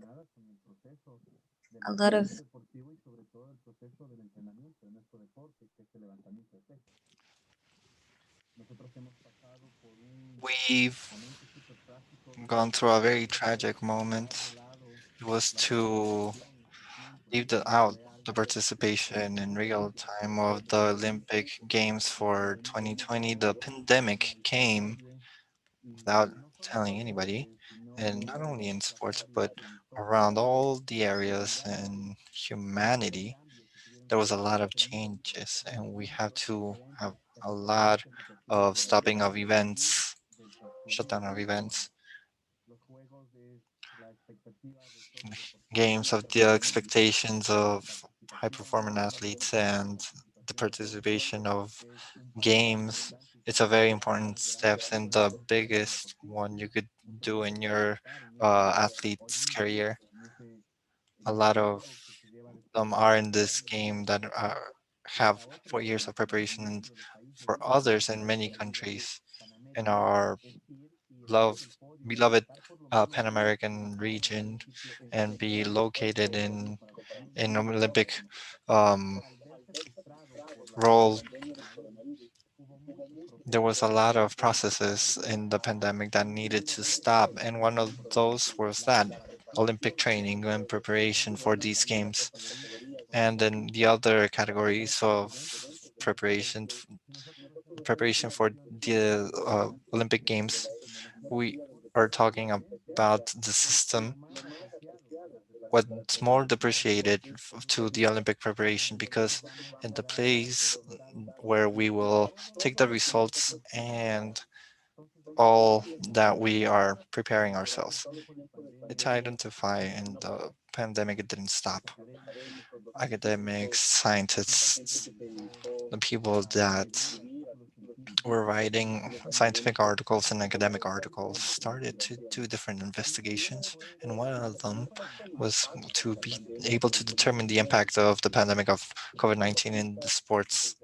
a lot of We've gone through a very tragic moment. It was to leave out the participation in real time of the Olympic Games for 2020. The pandemic came without telling anybody, and not only in sports, but around all the areas in humanity. There was a lot of changes, and we have to have a lot of stopping of events, shutdown of events, games of the expectations of high performing athletes and the participation of games. It's a very important steps and the biggest one you could do in your athlete's career. A lot of them are in this game that have 4 years of preparation, and for others in many countries in our beloved Pan American region and be located in an Olympic um, role. There was a lot of processes in the pandemic that needed to stop, and one of those was that Olympic training and preparation for these games. And then the other categories of preparation, preparation for the Olympic Games, we are talking about the system. What's more depreciated to the Olympic preparation because in the place where we will take the results and all that we are preparing ourselves. It's identify in the pandemic it didn't stop. Academics, scientists, the people that were writing scientific articles and academic articles started to do different investigations, and one of them was to be able to determine the impact of the pandemic of COVID-19 in the sports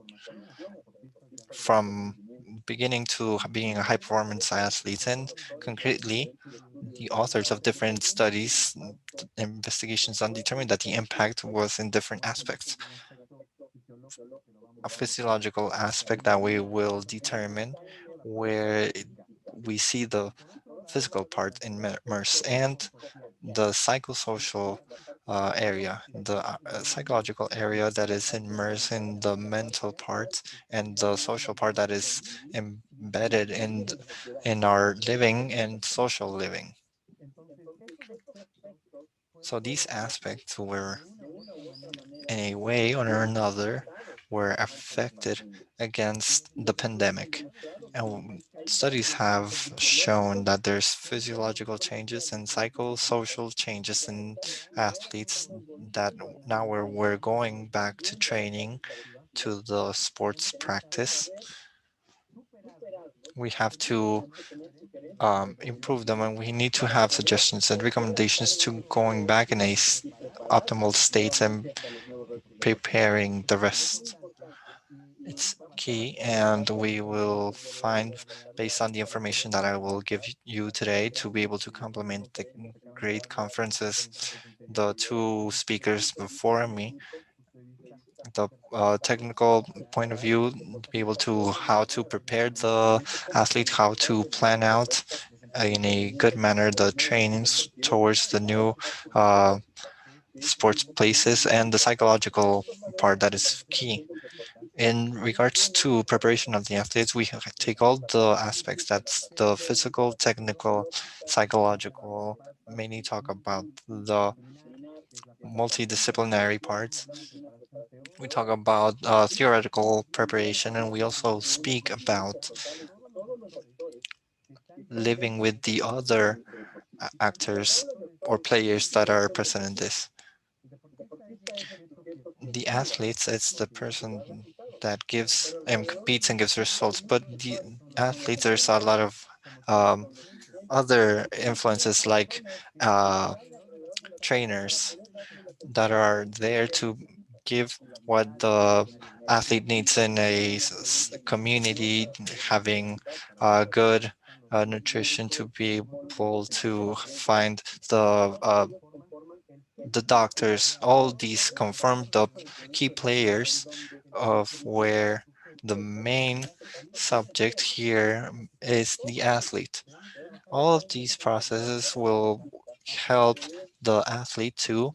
from beginning to being a high performance athlete. And concretely, the authors of different studies, investigations on determined that the impact was in different aspects. A physiological aspect that we will determine where we see the physical part in MERS and the psychosocial area, the psychological area that is immersed in the mental part and the social part that is embedded in our living and social living. So these aspects were, in a way or another, were affected against the pandemic. And studies have shown that there's physiological changes and psychosocial changes in athletes that now we're going back to training to the sports practice We have to improve them, and we need to have suggestions and recommendations to going back in a optimal state and preparing the rest. It's key, and we will find, based on the information that I will give you today, to be able to complement the great conferences, the two speakers before me, the technical point of view, to be able to how to prepare the athlete, how to plan out in a good manner the trainings towards the new uh, sports places, and the psychological part that is key. In regards to preparation of the athletes, we take all the aspects, that's the physical, technical, psychological, mainly talk about the multidisciplinary parts. We talk about theoretical preparation, and we also speak about living with the other actors or players that are present in this. The athletes, it's the person that gives and competes and gives results, but the athletes, there's a lot of um, other influences like uh, trainers that are there to give what the athlete needs in a community, having good nutrition to be able to find the doctors. All these confirm the key players of where the main subject here is the athlete. All of these processes will help the athlete to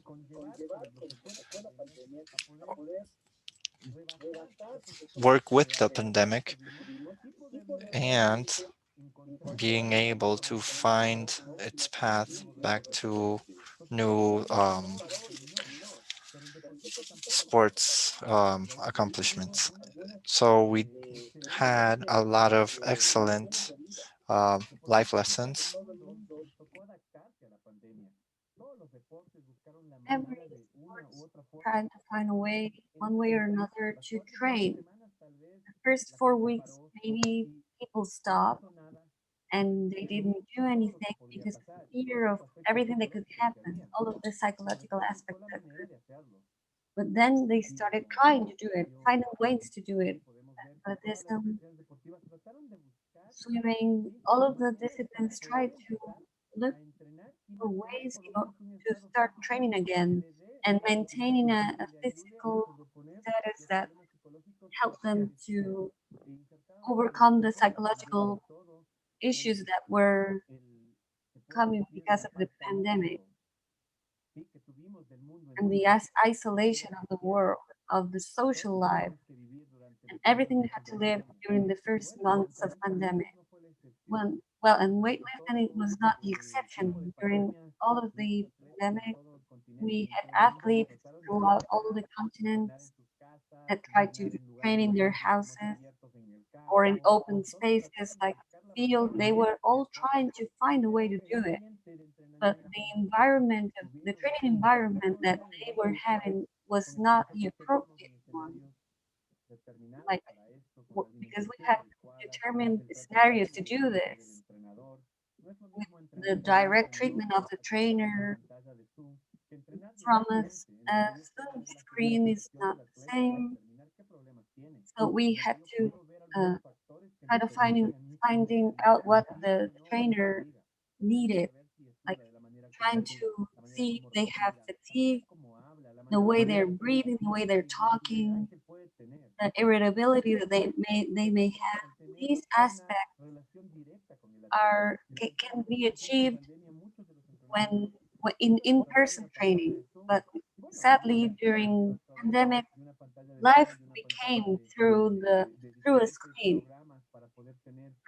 work with the pandemic and being able to find its path back to new sports accomplishments. So we had a lot of excellent life lessons. Every sports trying to find a way, one way or another, to train. The first 4 weeks, maybe people stopped and they didn't do anything because of fear of everything that could happen, all of the psychological aspects that could. But then they started trying to do it, finding ways to do it. Athleticism, swimming, all of the disciplines tried to look for ways, to start training again and maintaining a physical status that helped them to overcome the psychological issues that were coming because of the pandemic and the isolation of the world, of the social life, and everything we had to live during the first months of pandemic. And weightlifting it was not the exception. During all of the pandemic, we had athletes throughout all the continents that tried to train in their houses or in open spaces like field. They were all trying to find a way to do it. But the environment of the training environment that they were having was not the appropriate one. Like because we had determined scenarios to do this with the direct treatment of the trainer from a Zoom screen is not the same. So we had to uh, try to finding out what the trainer needed, like trying to see if they have fatigue, the way they're breathing, the way they're talking, the irritability that they may have. These aspects can be achieved when in in-person training, but sadly during pandemic, life became through a screen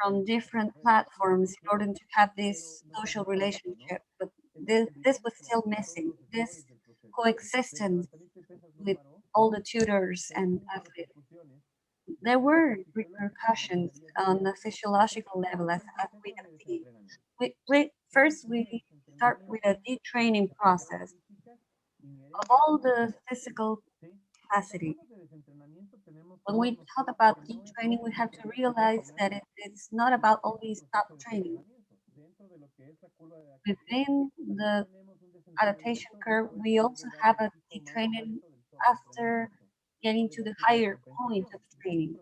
from different platforms in order to have this social relationship. But this was still missing. This coexistence with all the tutors and athletes. There were repercussions on the physiological level, as we can see. First, we start with a detraining process of all the physical capacity. When we talk about detraining, we have to realize that it's not about only stop training. Within the adaptation curve, we also have a detraining after getting to the higher point of training,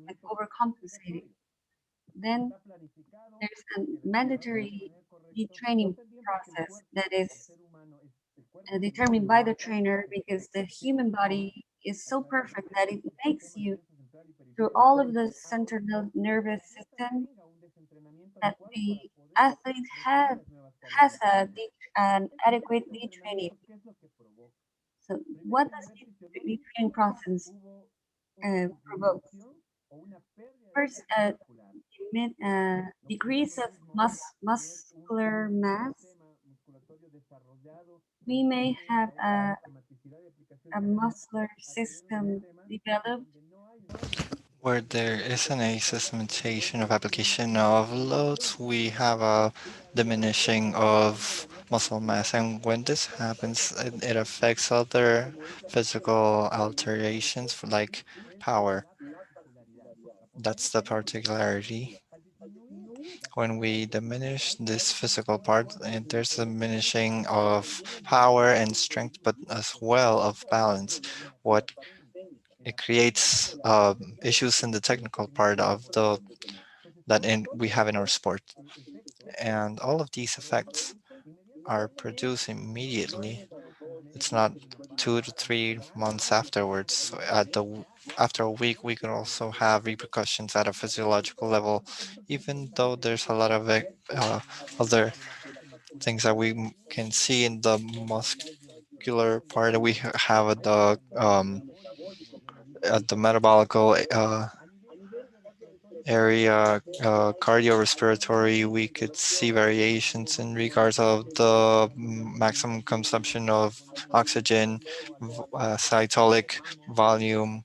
like overcompensating. Then there's a mandatory detraining process that is determined by the trainer because the human body is so perfect that it makes you through all of the central nervous system that the athlete has an adequate detraining. So what does detraining process provoke? First, decrease of muscular mass. We may have a muscular system developed. Where there isn't a systematization of application of loads, we have a diminishing of muscle mass. And when this happens, it affects other physical alterations like power. That's the particularity. When we diminish this physical part, there's a diminishing of power and strength, but as well of balance. What it creates issues in the technical part of the we have in our sport, and all of these effects are produced immediately. It's not 2 to 3 months afterwards. So after a week, we can also have repercussions at a physiological level, even though there's a lot of other things that we can see in the muscular part. We have at the metabolical area, cardiorespiratory, we could see variations in regards of the maximum consumption of oxygen, cytolic volume,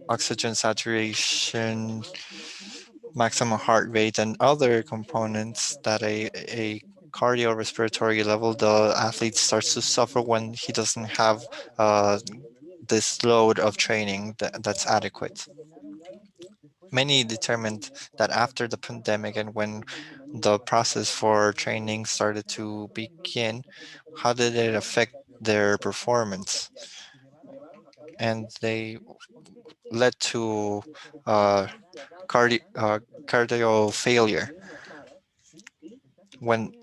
oxygen saturation, maximum heart rate, and other components that a cardiorespiratory level, the athlete starts to suffer when he doesn't have this load of training that's adequate. Many determined that after the pandemic and when the process for training started to begin, how did it affect their performance? And they led to uh, cardio failure. When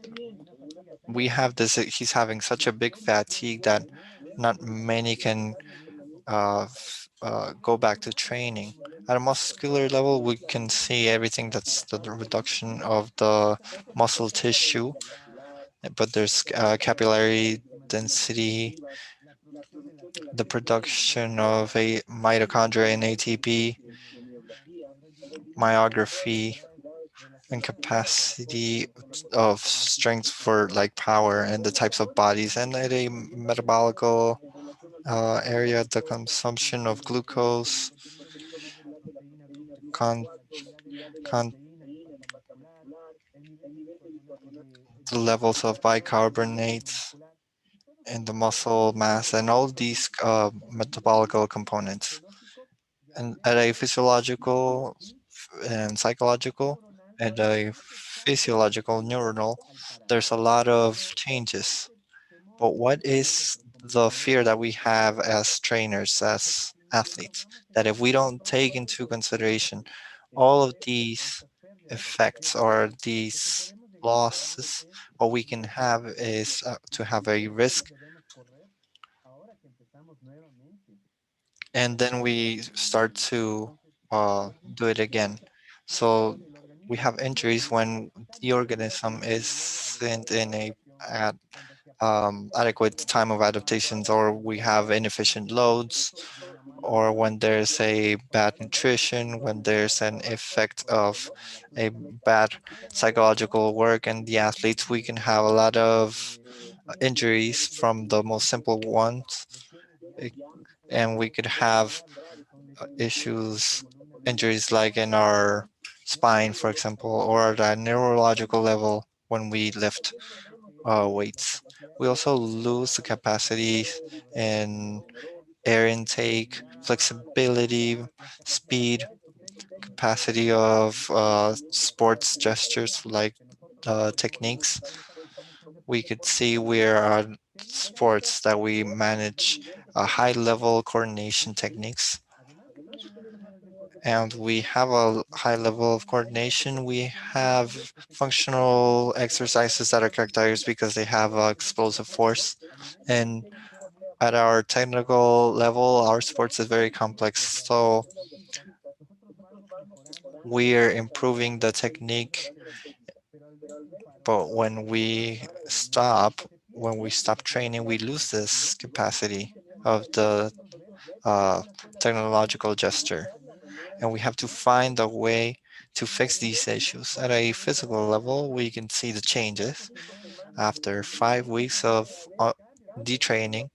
we have this, he's having such a big fatigue that not many can go back to training. At a muscular level, we can see everything that's the reduction of the muscle tissue, but there's capillary density, the production of a mitochondria and ATP, myography, and capacity of strength for like power and the types of bodies, and at a metabolical area, the consumption of glucose, con, con the levels of bicarbonates in the muscle mass, and all these metabolical components. And at a physiological and psychological, at a physiological neuronal, there's a lot of changes. But what is the fear that we have as trainers, as athletes, that if we don't take into consideration all of these effects or these losses, what we can have is to have a risk, and then we start to do it again. So we have injuries when the organism isn't in a at adequate time of adaptations, or we have inefficient loads, or when there's a bad nutrition, when there's an effect of a bad psychological work and the athletes, we can have a lot of injuries from the most simple ones. It- and we could have issues, injuries like in our spine, for example, or at a neurological level when we lift. weights. We also lose the capacity in air intake, flexibility, speed, capacity of sports gestures like techniques. We could see where are sports that we manage high level coordination techniques, and we have a high level of coordination. We have functional exercises that are characterized because they have explosive force. And at our technical level, our sports is very complex. So we're improving the technique, but when we stop training, we lose this capacity of the uh, technological gesture. And we have to find a way to fix these issues. At a physical level, we can see the changes. After 5 weeks of detraining,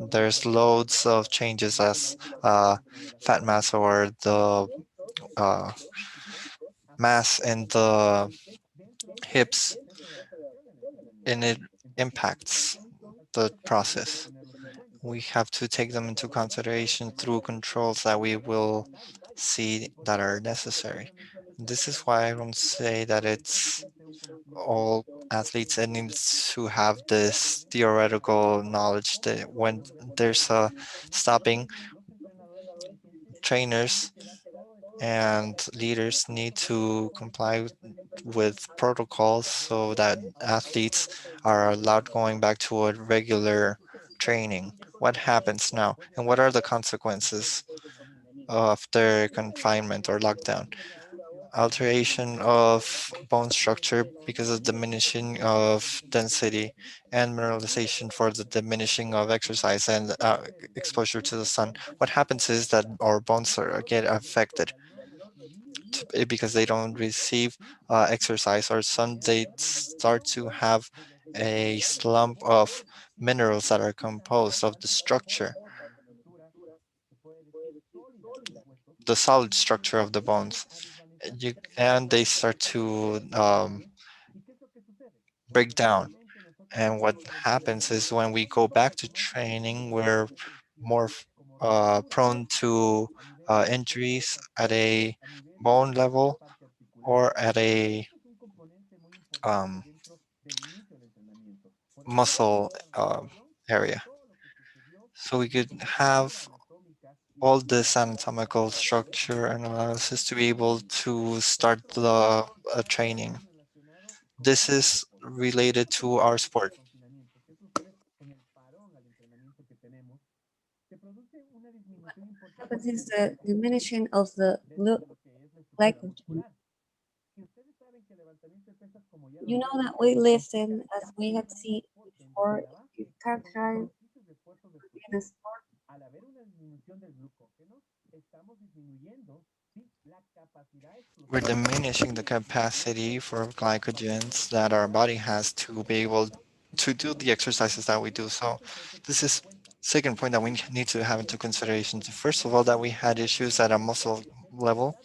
there's loads of changes as uh, fat mass or the uh, mass in the hips, and it impacts the process. We have to take them into consideration through controls that we will see that are necessary. This is why I don't say that it's all athletes that needs to have this theoretical knowledge that when there's a stopping, trainers and leaders need to comply with protocols so that athletes are allowed going back to a regular training. What happens now and what are the consequences of their confinement or lockdown? Alteration of bone structure because of diminishing of density and mineralization for the diminishing of exercise and exposure to the sun. What happens is that our bones get affected because they don't receive exercise or sun. They start to have a slump of minerals that are composed of the structure, the solid structure of the bones. And they start to break down. And what happens is when we go back to training, we're more prone to injuries at a bone level or at a um, muscle area. So we could have all this anatomical structure and analysis to be able to start the training. This is related to our sport. Happens is the diminishing of the glycogen. You know that weightlifting, as we had seen before, is characterized in a sport. We're diminishing the capacity for glycogens that our body has to be able to do the exercises that we do. So this is second point that we need to have into consideration. First of all, that we had issues at a muscle level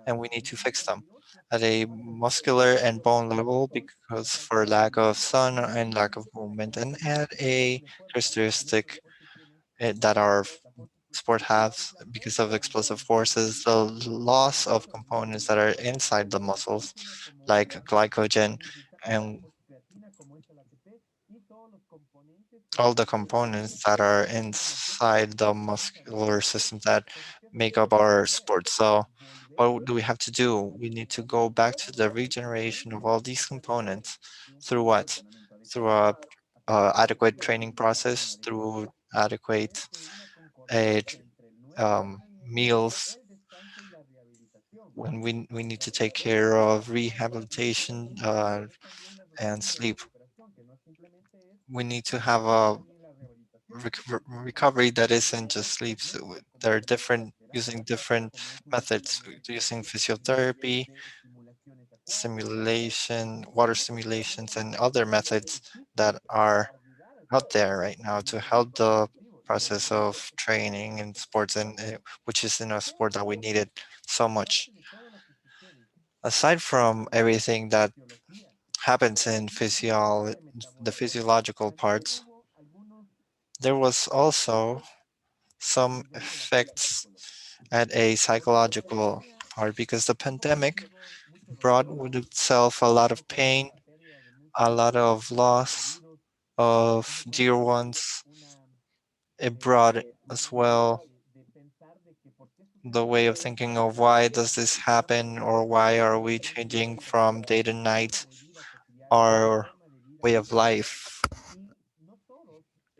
and we need to fix them at a muscular and bone level because for lack of sun and lack of movement, and at a characteristic that our sport has because of explosive forces, the loss of components that are inside the muscles like glycogen and all the components that are inside the muscular systems that make up our sport. So what do we have to do? We need to go back to the regeneration of all these components through what? Through a adequate training process, through adequate uh, meals, when we need to take care of rehabilitation and sleep. We need to have a recovery that isn't just sleep. So there are different using different methods, using physiotherapy, simulation, water simulations, and other methods that are out there right now to help the process of training in sports, and which is in a sport that we needed so much. Aside from everything that happens in the physiological parts, there was also some effects at a psychological part because the pandemic brought with itself a lot of pain, a lot of loss of dear ones. It brought as well the way of thinking of why does this happen or why are we changing from day to night our way of life.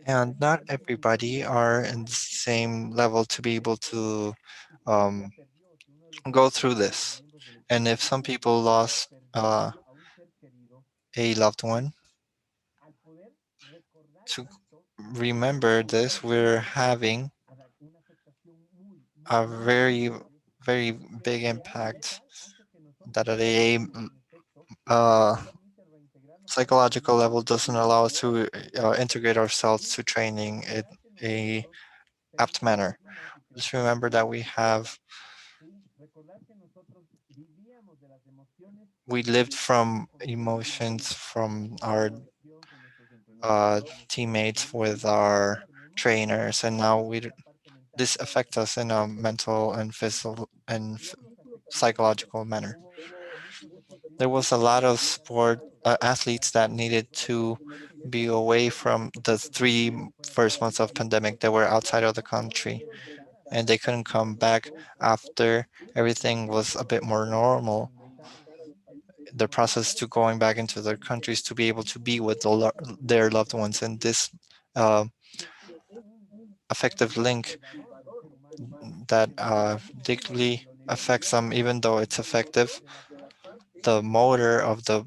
And not everybody are in the same level to be able to um, go through this. And if some people lost a loved one, to remember this, we're having a very, very big impact that at a uh, psychological level doesn't allow us to integrate ourselves to training in a apt manner. Just remember that we lived from emotions from our uh, teammates with our trainers, and now this affects us in a mental and physical and psychological manner. There was a lot of sport athletes that needed to be away from the first months of pandemic. They were outside of the country and they couldn't come back after everything was a bit more normal. The process to going back into their countries to be able to be with their loved ones, and this uh, affective link that deeply affects them, even though it's effective. The motor of the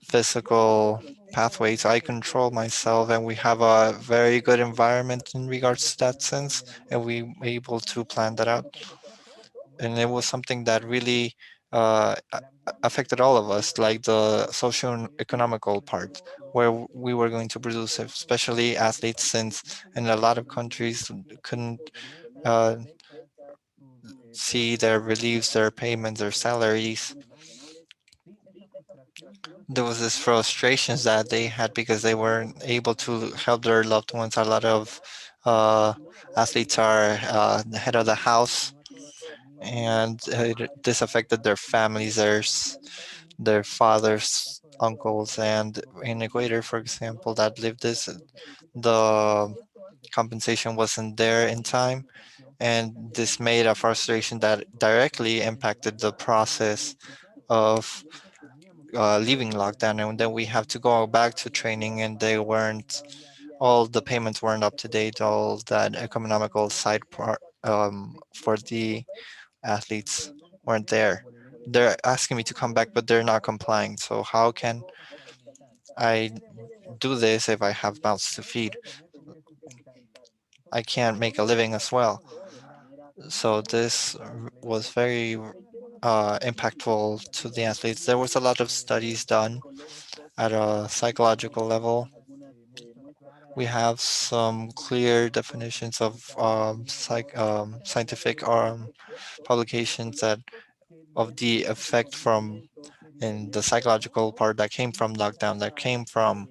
physical pathways, I control myself, and we have a very good environment in regards to that sense, and we were able to plan that out. And it was something that really affected all of us, like the social and economical part, where we were going to produce, especially athletes, since in a lot of countries couldn't uh, see their reliefs, their payments, their salaries. There was this frustrations that they had because they weren't able to help their loved ones. A lot of uh, athletes are the head of the house, and this affected their families, their fathers, uncles, and in Ecuador, for example, that lived this, the compensation wasn't there in time, and this made a frustration that directly impacted the process of leaving lockdown, and then we have to go back to training, and they weren't all the payments weren't up to date, all that economical side part for the athletes weren't there. They're asking me to come back, but they're not complying. So how can I do this if I have mouths to feed? I can't make a living as well. So this was very impactful to the athletes. There was a lot of studies done at a psychological level. We have some clear definitions of scientific publications that of the effect from in the psychological part that came from lockdown, that came from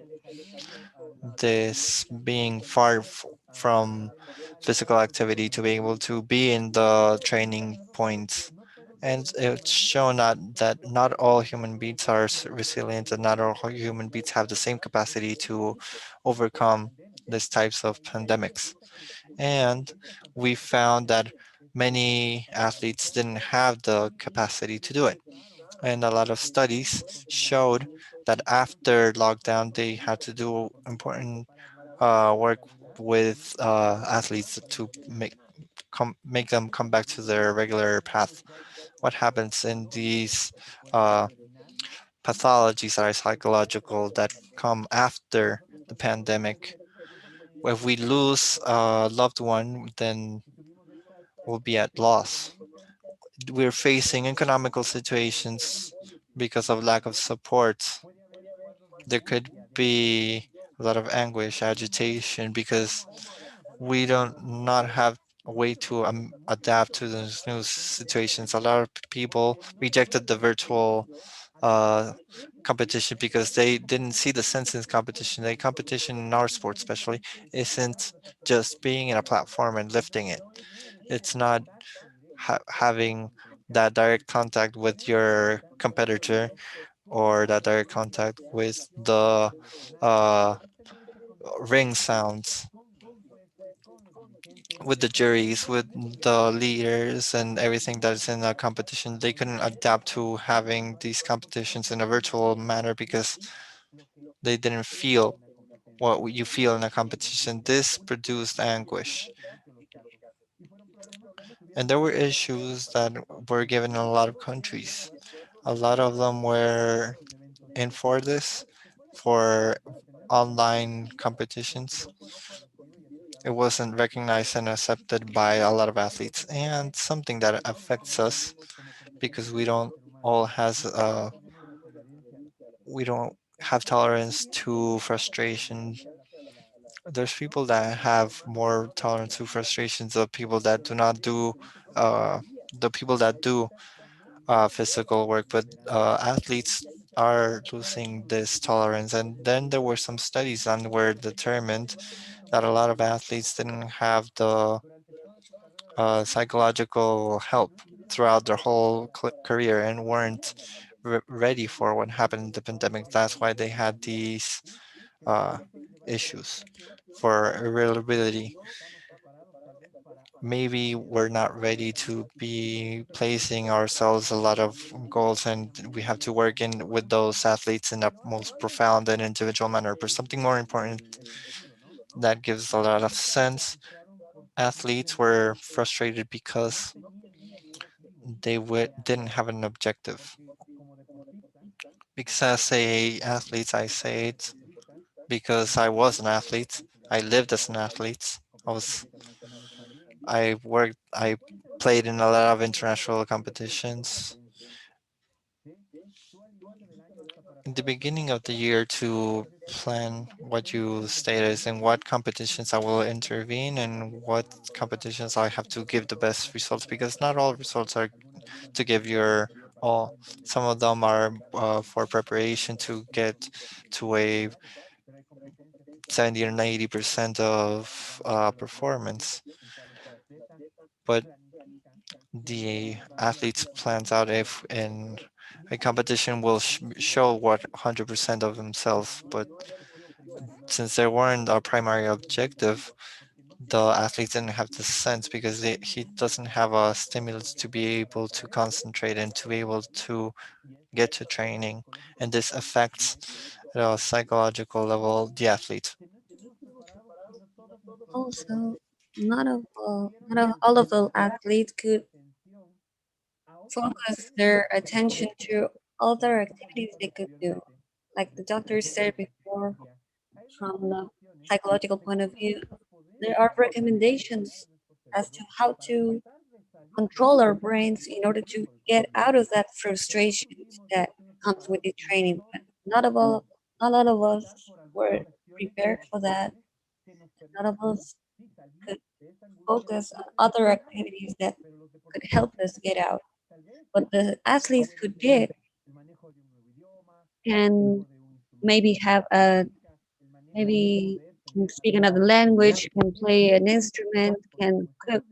this being from physical activity to be able to be in the training points. And it's shown that not all human beings are resilient, and not all human beings have the same capacity to overcome these types of pandemics. And we found that many athletes didn't have the capacity to do it. And a lot of studies showed that after lockdown, they had to do important work with athletes to make them come back to their regular path. What happens in these uh, pathologies that are psychological that come after the pandemic? If we lose a loved one, then we'll be at loss. We're facing economical situations because of lack of support. There could be a lot of anguish, agitation, because we don't not have a way to adapt to those new situations. A lot of people rejected the virtual uh, competition because they didn't see the sense in competition. The competition in our sport, especially, isn't just being in a platform and lifting it. It's not having that direct contact with your competitor or that direct contact with the uh, ring sounds, with the juries, with the leaders, and everything that is in a competition. They couldn't adapt to having these competitions in a virtual manner because they didn't feel what you feel in a competition. This produced anguish. And there were issues that were given in a lot of countries. A lot of them were in for this, for online competitions. It wasn't recognized and accepted by a lot of athletes, and something that affects us because we don't have tolerance to frustration. There's people that have more tolerance to frustrations of people that do not do uh, the people that do physical work, but athletes are losing this tolerance. And then there were some studies on where determined that a lot of athletes didn't have the psychological help throughout their whole career and weren't ready for what happened in the pandemic. That's why they had these uh, issues for availability. Maybe we're not ready to be placing ourselves a lot of goals, and we have to work in with those athletes in a most profound and individual manner. But something more important that gives a lot of sense, athletes were frustrated because didn't have an objective. Because as a athlete, I say it because I was an athlete. I lived as an athlete. I played in a lot of international competitions. In the beginning of the year, to plan what you stated and what competitions I will intervene and what competitions I have to give the best results, because not all results are to give your all. Some of them are for preparation to get to a 70 or 90% of performance. But the athletes plans out if in a competition will show what 100% of themselves, but since they weren't our primary objective, the athletes didn't have the sense because he doesn't have a stimulus to be able to concentrate and to be able to get to training, and this affects at a psychological level the athlete. Also, not of all of the athletes could focus their attention to other activities they could do. Like the doctor said before, from the psychological point of view, there are recommendations as to how to control our brains in order to get out of that frustration that comes with the training. But not a lot of us were prepared for that. None of us could focus on other activities that could help us get out. But the athletes who did can maybe have a maybe can speak another language, can play an instrument, can cook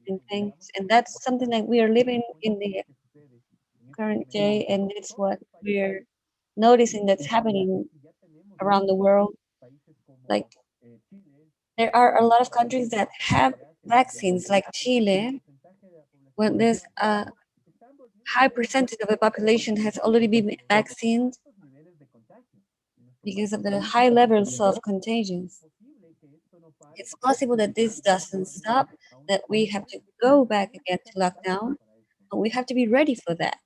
and things, and that's something that we are living in the current day, and it's what we're noticing that's happening around the world. Like there are a lot of countries that have vaccines, like Chile, when there's a high percentage of the population has already been vaccinated because of the high levels of contagions. It's possible that this doesn't stop, that we have to go back again to lockdown, but we have to be ready for that.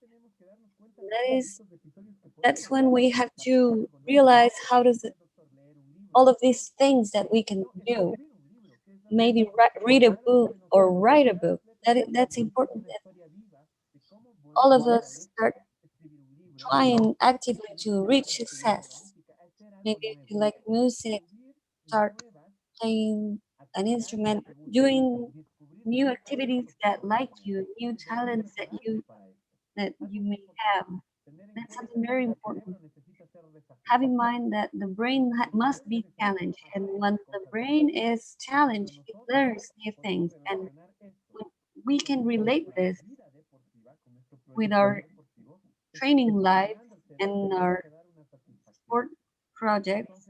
That's when we have to realize how does all of these things that we can do. Maybe read a book or write a book. That's important. That all of us start trying actively to reach success. Maybe if you like music, start playing an instrument, doing new activities that like you, new talents that you may have. That's something very important. Have in mind that the brain must be challenged, and when the brain is challenged, it learns new things, and when we can relate this with our training life and our sport projects.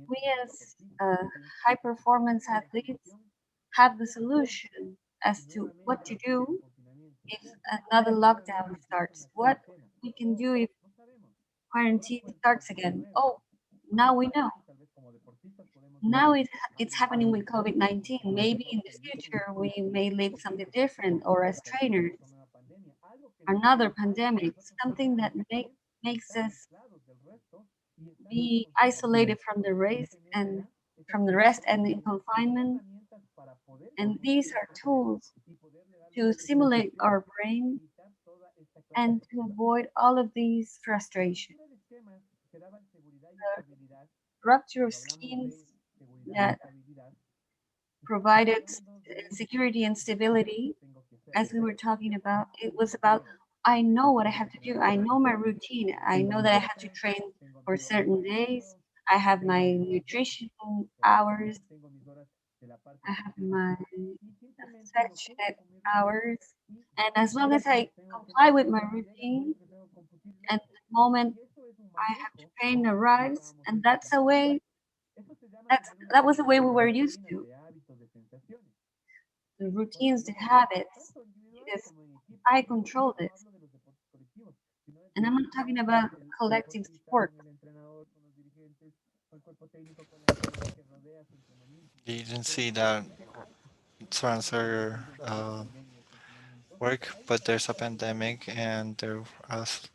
We as high performance athletes have the solution as to what to do if another lockdown starts. What we can do if quarantine starts again. Oh, now we know. Now it's happening with COVID-19. Maybe in the future we may live something different, or as trainers, another pandemic, something that makes us be isolated from the race and from the rest and in confinement. And these are tools to stimulate our brain and to avoid all of these frustrations. The rupture of schemes that provided security and stability, as we were talking about, it was about I know what I have to do. I know my routine. I know that I have to train for certain days. I have my nutrition hours. I have my affectionate hours. And as long as I comply with my routine, and the moment I have to train arrives, and that was the way we were used to, the routines, the habits, because I control this. And I'm not talking about collective sport. You didn't see that to answer work, but there's a pandemic and there is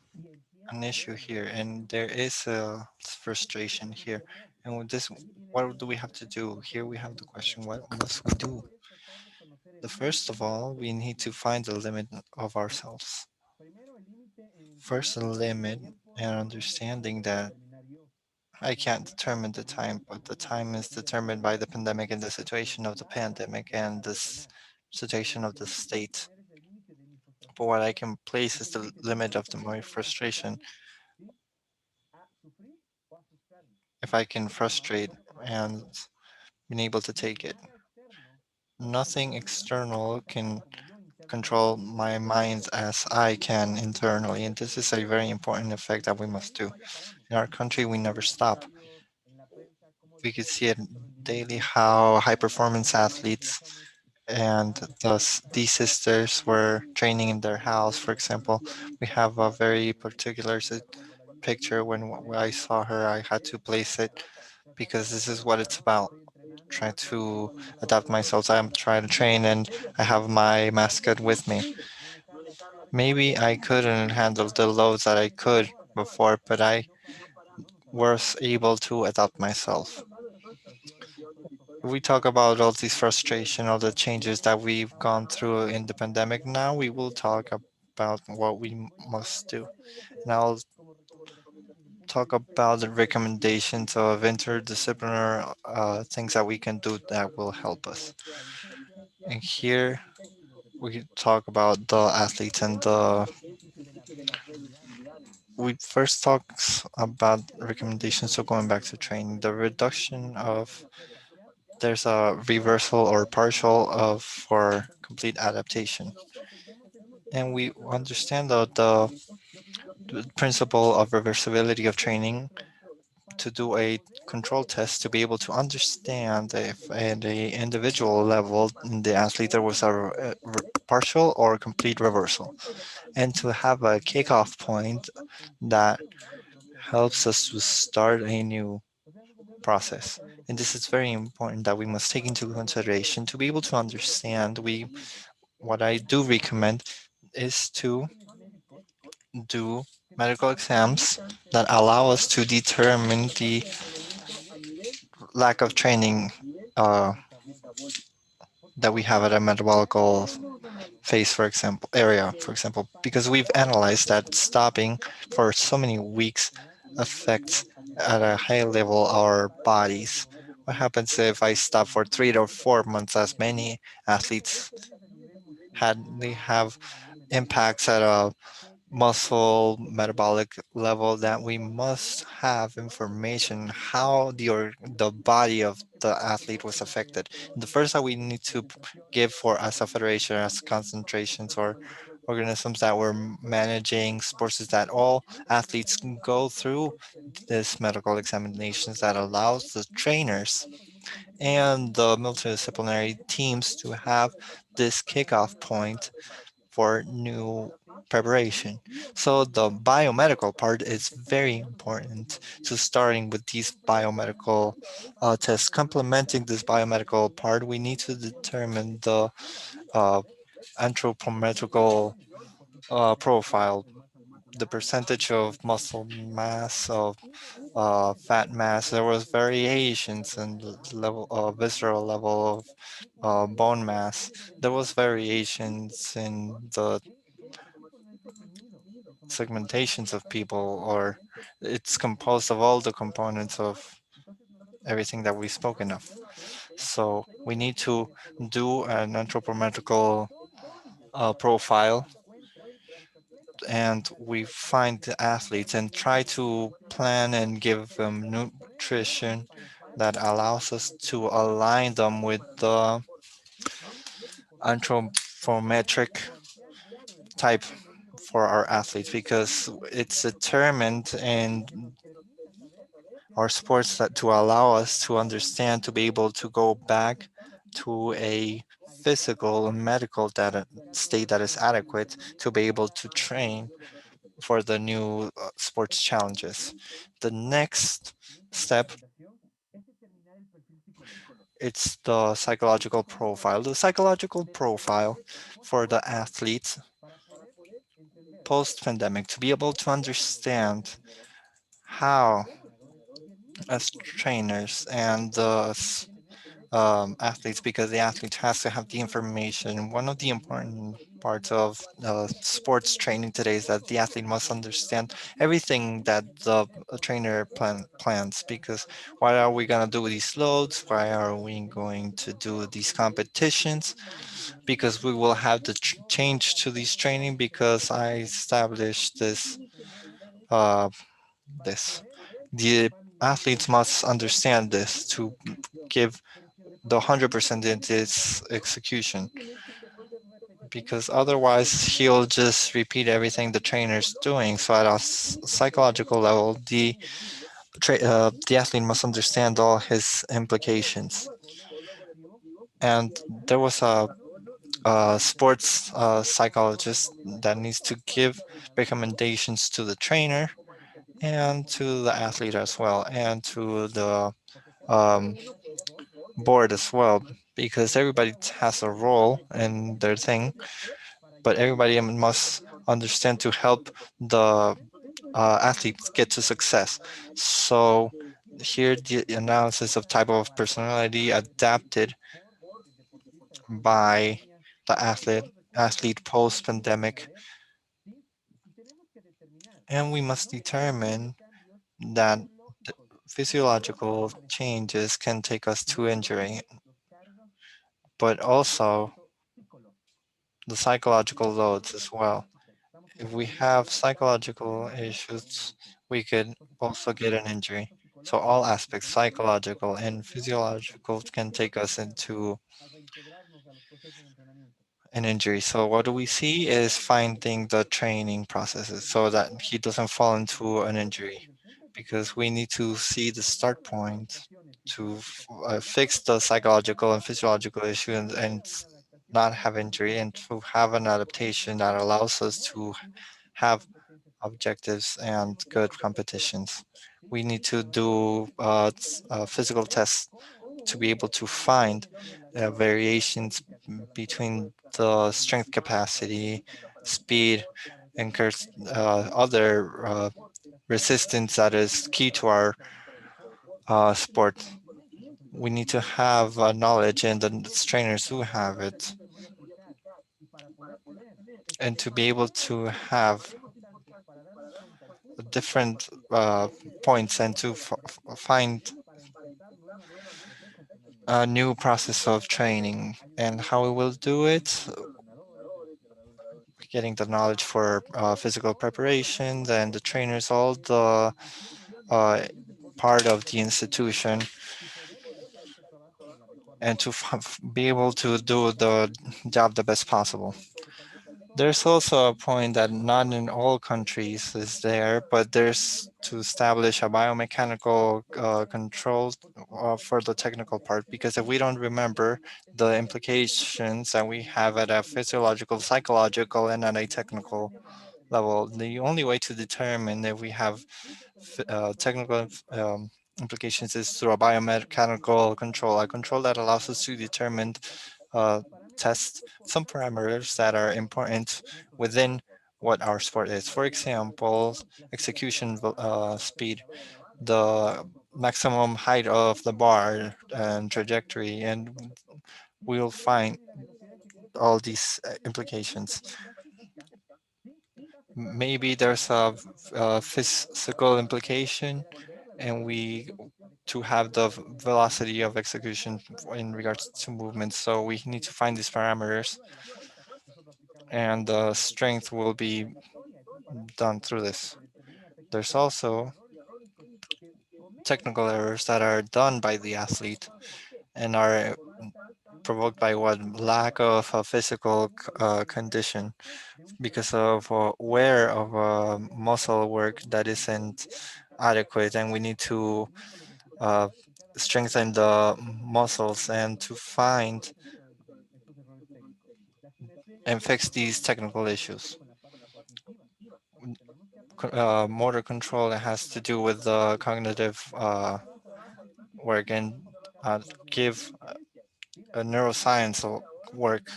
an issue here, and there is a frustration here. And with this, what do we have to do? Here we have the question: what must we do? The first of all, we need to find the limit of ourselves. First, a limit and understanding that I can't determine the time, but the time is determined by the pandemic and the situation of the pandemic and this situation of the state. But what I can place is the limit of my frustration. If I can frustrate and being able to take it, nothing external can control my mind as I can internally. And this is a very important effect that we must do. In our country, we never stop. We could see it daily how high performance athletes and thus these sisters were training in their house. For example, we have a very particular picture. When I saw her, I had to place it because this is what it's about. Try to adapt myself. So I'm trying to train and I have my mascot with me. Maybe I couldn't handle the loads that I could before, but I was able to adapt myself. If we talk about all this frustration, all the changes that we've gone through in the pandemic, now we will talk about what we must do. And I'll talk about the recommendations of interdisciplinary things that we can do that will help us. And here we talk about the athletes and the we first talks about recommendations. So going back to training, the reduction of there's a reversal or partial of for complete adaptation, and we understand the principle of reversibility of training to do a control test to be able to understand if at a individual level the athlete there was a partial or complete reversal, and to have a kickoff point that helps us to start a new process. And this is very important that we must take into consideration to be able to understand. We what I do recommend is to do medical exams that allow us to determine the lack of training that we have at a metabolical phase, for example, area, for example, because we've analyzed that stopping for so many weeks affects at a high level our bodies. What happens if I stop for 3 to 4 months, as many athletes had? They have impacts at a muscle metabolic level, that we must have information how the body of the athlete was affected. The first that we need to give for as a federation, as concentrations or organisms that were managing sports, is that all athletes can go through this medical examinations that allows the trainers and the multidisciplinary teams to have this kickoff point for new preparation. So the biomedical part is very important to starting with these biomedical tests. Complementing this biomedical part, we need to determine the uh, anthropometrical profile, the percentage of muscle mass, of fat mass. There was variations in the level of visceral level of bone mass. There was variations in the segmentations of people, or it's composed of all the components of everything that we've spoken of. So we need to do an anthropometrical profile, and we find the athletes and try to plan and give them nutrition that allows us to align them with the anthropometric type for our athletes, because it's determined in our sports that to allow us to understand, to be able to go back to a physical and medical data state that is adequate to be able to train for the new sports challenges. The next step, it's the psychological profile. The psychological profile for the athletes post pandemic, to be able to understand how, as trainers and the athletes, because the athlete has to have the information. One of the important parts of sports training today is that the athlete must understand everything that the trainer plans. Because why are we going to do these loads? Why are we going to do these competitions? Because we will have to change to these training, because I established uh, this. The athletes must understand this to give the 100% in its execution, because otherwise he'll just repeat everything the trainer's doing. So at a psychological level, the athlete must understand all his implications. And there was a sports psychologist that needs to give recommendations to the trainer and to the athlete as well, and to the um, board as well, because everybody has a role in their thing, but everybody must understand to help the athletes get to success. So here the analysis of type of personality adapted by the athlete post pandemic, and we must determine that the physiological changes can take us to injury, but also the psychological loads as well. If we have psychological issues, we could also get an injury. So all aspects, psychological and physiological, can take us into an injury. So what do we see is finding the training processes so that he doesn't fall into an injury, because we need to see the start point to fix the psychological and physiological issue, and not have injury, and to have an adaptation that allows us to have objectives and good competitions. We need to do physical tests to be able to find variations between the strength capacity, speed, and other resistance that is key to our sport. We need to have knowledge, and the trainers who have it, and to be able to have different points, and to find a new process of training. And how we will do it, we getting the knowledge for physical preparations and the trainers, all the uh, part of the institution, and to be able to do the job the best possible. There's also a point that not in all countries is there, but there's to establish a biomechanical control for the technical part. Because if we don't remember the implications that we have at a physiological, psychological, and at a technical level, the only way to determine if we have technical implications is through a biomechanical control, a control that allows us to determine uh, test some parameters that are important within what our sport is. For example, execution speed, the maximum height of the bar and trajectory, and we'll find all these implications. Maybe there's a physical implication, and we to have the velocity of execution in regards to movement. So we need to find these parameters, and the strength will be done through this. There's also technical errors that are done by the athlete and are provoked by what lack of a physical condition because of wear of muscle work that isn't adequate, and we need to uh, strengthen the muscles and to find and fix these technical issues. Motor control has to do with the cognitive work and give a neuroscience work.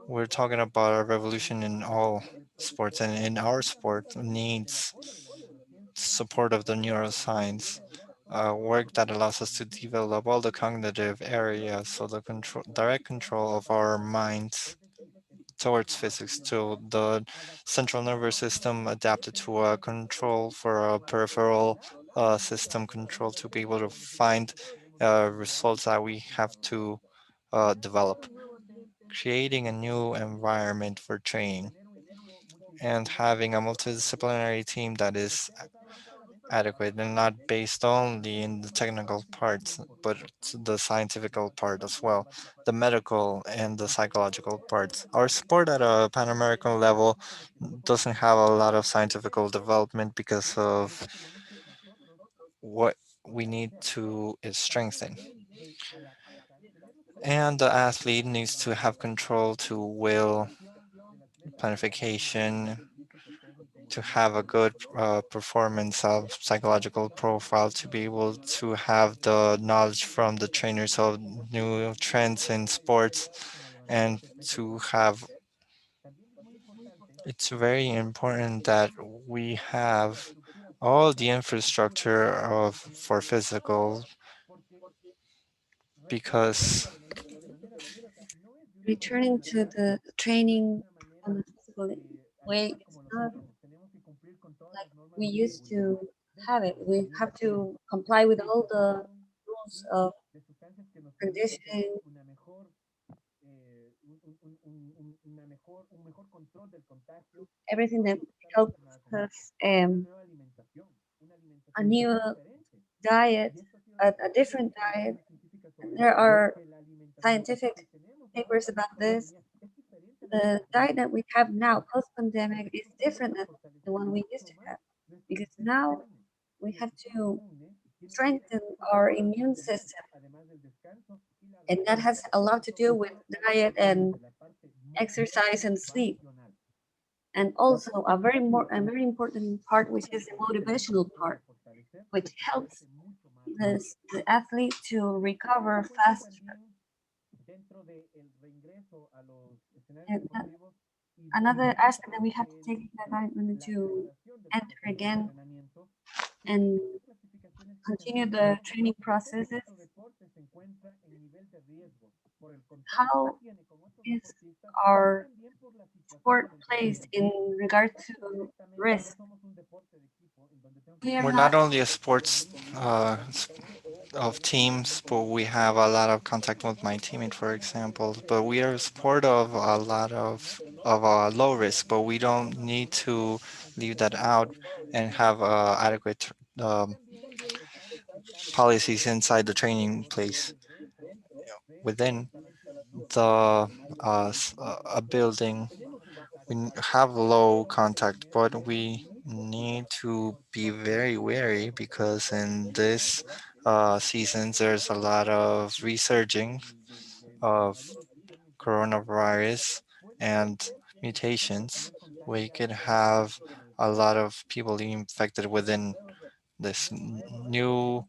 We're talking about a revolution in all sports, and in our sport needs support of the neuroscience work that allows us to develop all the cognitive areas, so the control, direct control of our minds towards physics, to the central nervous system adapted to a control for a peripheral system control to be able to find results that we have to develop, creating a new environment for training and having a multidisciplinary team that is adequate and not based only in the technical parts, but the scientific part as well, the medical and the psychological parts. Our sport at a Pan American level doesn't have a lot of scientific development because of what we need to is strengthen. And the athlete needs to have control to will, planification, to have a good performance of psychological profile, to be able to have the knowledge from the trainers of new trends in sports, and to have it's very important that we have all the infrastructure of for physical, because Returning to the training on a physical way, it's not like we used to have it. We have to comply with all the rules of conditioning, everything that helps us a new diet, a different diet. There are scientific papers about this. The diet that we have now, post pandemic, is different than the one we used to have because now we have to strengthen our immune system, and that has a lot to do with diet and exercise and sleep. And also a very important part, which is the motivational part, which helps the athlete to recover faster. And another aspect that we have to take into account to enter again and continue the training processes. How is our sport placed in regard to risk? We are we're not not only a sports of teams, but we have a lot of contact with my teammate, for example. But we are a sport of a lot of of a low risk, but we don't need to leave that out and have adequate policies inside the training place within a building. Have low contact, but we need to be very wary because in this seasons there's a lot of resurging of coronavirus and mutations. We could have a lot of people infected within this new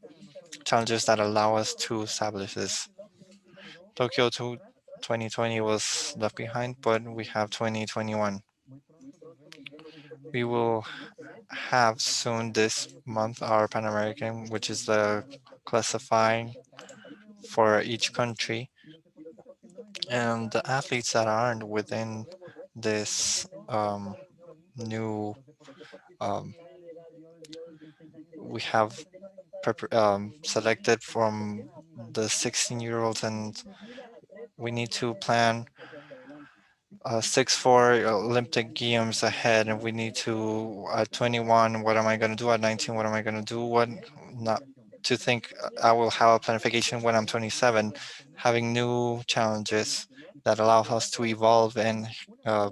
challenges that allow us to establish this. Tokyo 2020 was left behind, but we have 2021. We will have soon this month our Pan American, which is the classifying for each country, and the athletes that aren't within this new, um, we have selected from the 16-year-olds, and we need to plan 6 for Olympic Games ahead, and we need to at 21. What am I going to do at 19? What am I going to do? What not to think I will have a planification when I'm 27, having new challenges that allow us to evolve and uh,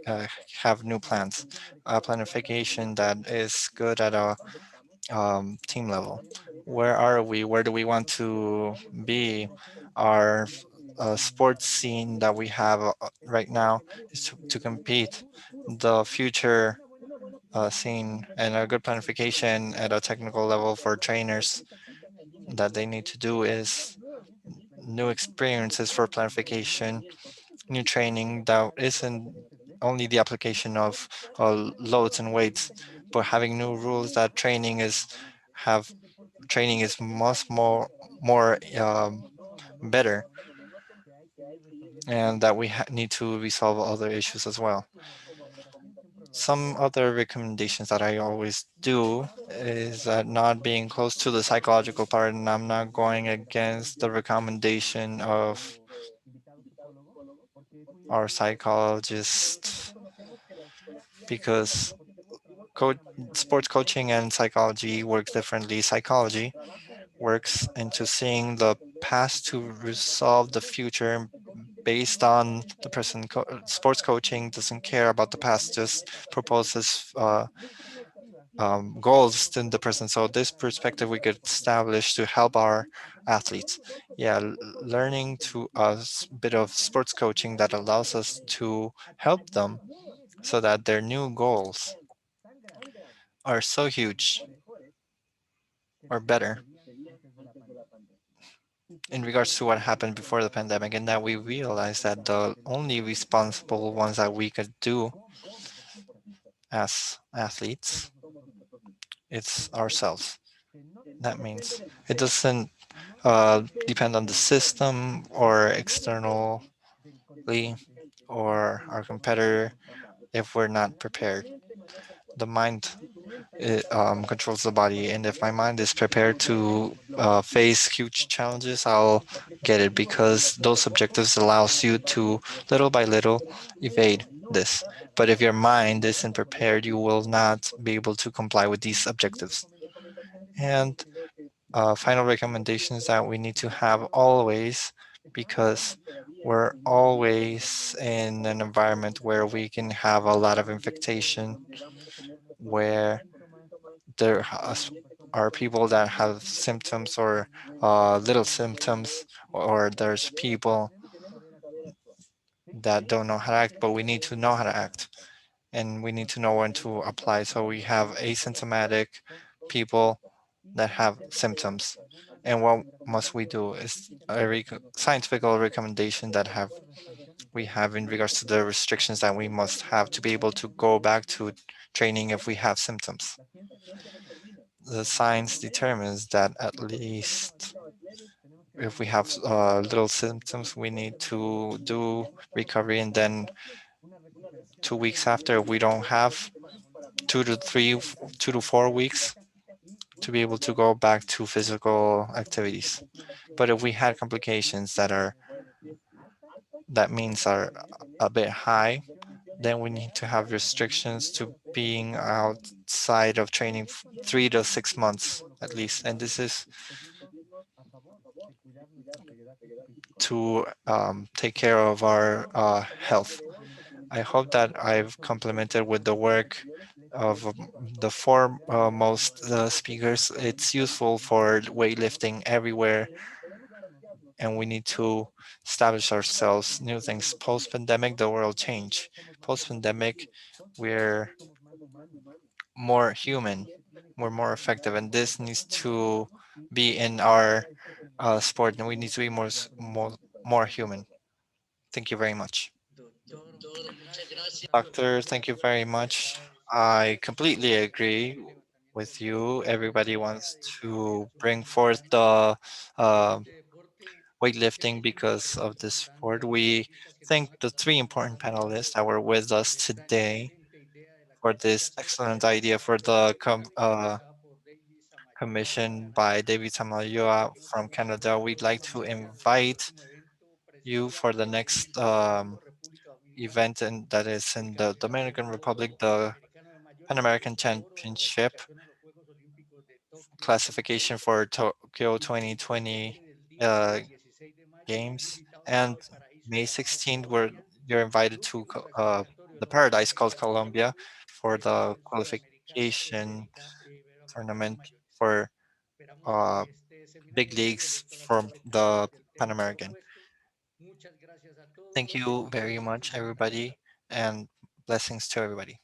uh, have new plans. A planification that is good at a team level. Where are we? Where do we want to be? Our sports scene that we have right now is to compete. The future scene and a good planification at a technical level for trainers that they need to do is new experiences for planification, new training that isn't only the application of loads and weights, but having new rules that have training is much more better, and that we need to resolve other issues as well. Some other recommendations that I always do is that not being close to the psychological part, and I'm not going against the recommendation of our psychologist because co- sports coaching and psychology works differently. Psychology works into seeing the past to resolve the future based on the present. Sports coaching doesn't care about the past, just proposes goals in the present. So this perspective we could establish to help our athletes. Yeah, learning to a bit of sports coaching that allows us to help them so that their new goals are so huge or better in regards to what happened before the pandemic, and that we realize that the only responsible ones that we could do as athletes, it's ourselves. That means it doesn't depend on the system or externally or our competitor if we're not prepared. The mind controls the body, and if my mind is prepared to face huge challenges, I'll get it because those objectives allows you to little by little evade this. But if your mind isn't prepared, you will not be able to comply with these objectives. And final recommendations that we need to have always, because we're always in an environment where we can have a lot of infectation, where are people that have symptoms or little symptoms, or there's people that don't know how to act, but we need to know how to act and we need to know when to apply. So we have asymptomatic people that have symptoms. And what must we do is a scientific recommendation that have we have in regards to the restrictions that we must have to be able to go back to training if we have symptoms. The science determines that at least if we have little symptoms, we need to do recovery, and then 2 weeks after, we don't have 2 to 4 weeks to be able to go back to physical activities. But if we had complications that means are a bit high, then we need to have restrictions to being outside of training 3 to 6 months at least. And this is to take care of our health. I hope that I've complemented with the work of the four most speakers. It's useful for weightlifting everywhere, and we need to establish ourselves new things. Post pandemic, the world changed. Post pandemic, we're more human, we're more effective, and this needs to be in our sport, and we need to be more human. Thank you very much. Doctor, muchas gracias por la Doctor, thank you very excelente much. exposición I completely agree del levantamiento with you. funcional y la Everybody idea wants de que to bring forth absolutamente the uh, este deporte que weightlifting tiene because muchísimo of this demandante sport. a los We panelistas que nos thank the three acompañan important panelists nuevamente that were with por us esta today excelente idea de la for this capacitación excellent idea for permanente the realizada por David Samayoa de commission by Canadá. David Tamayoa Yo from con mucho Canada. gusto We'd los like to invito al invite próximo evento you for the presencial en next Santo Domingo, República event, Dominicana, and that is in the Dominican el Republic, Consejo the Panamericano de Pan Mayores de American Peso Oro en Championship clasificación a los Juegos Olímpicos de Tokio classification 2020 for Tokyo y que se 2020 celebren el 10 y uh, el 16 de mayo. Son games. invitados a And Valparaíso, May Carabobo, 16th, where Colombia. you're invited El to último clasificatorio, the no menos Paradise called importante, Colombia for es the el Sudamericano de qualification Iberoamérica de tournament Mayores. for Esperamos uh, que este big seminario les haya leagues abierto las from puertas the del Pan tema American. propuesto. Muchas gracias a Thank todos. you very Éxitos much, en su carrera. everybody, and blessings to everybody.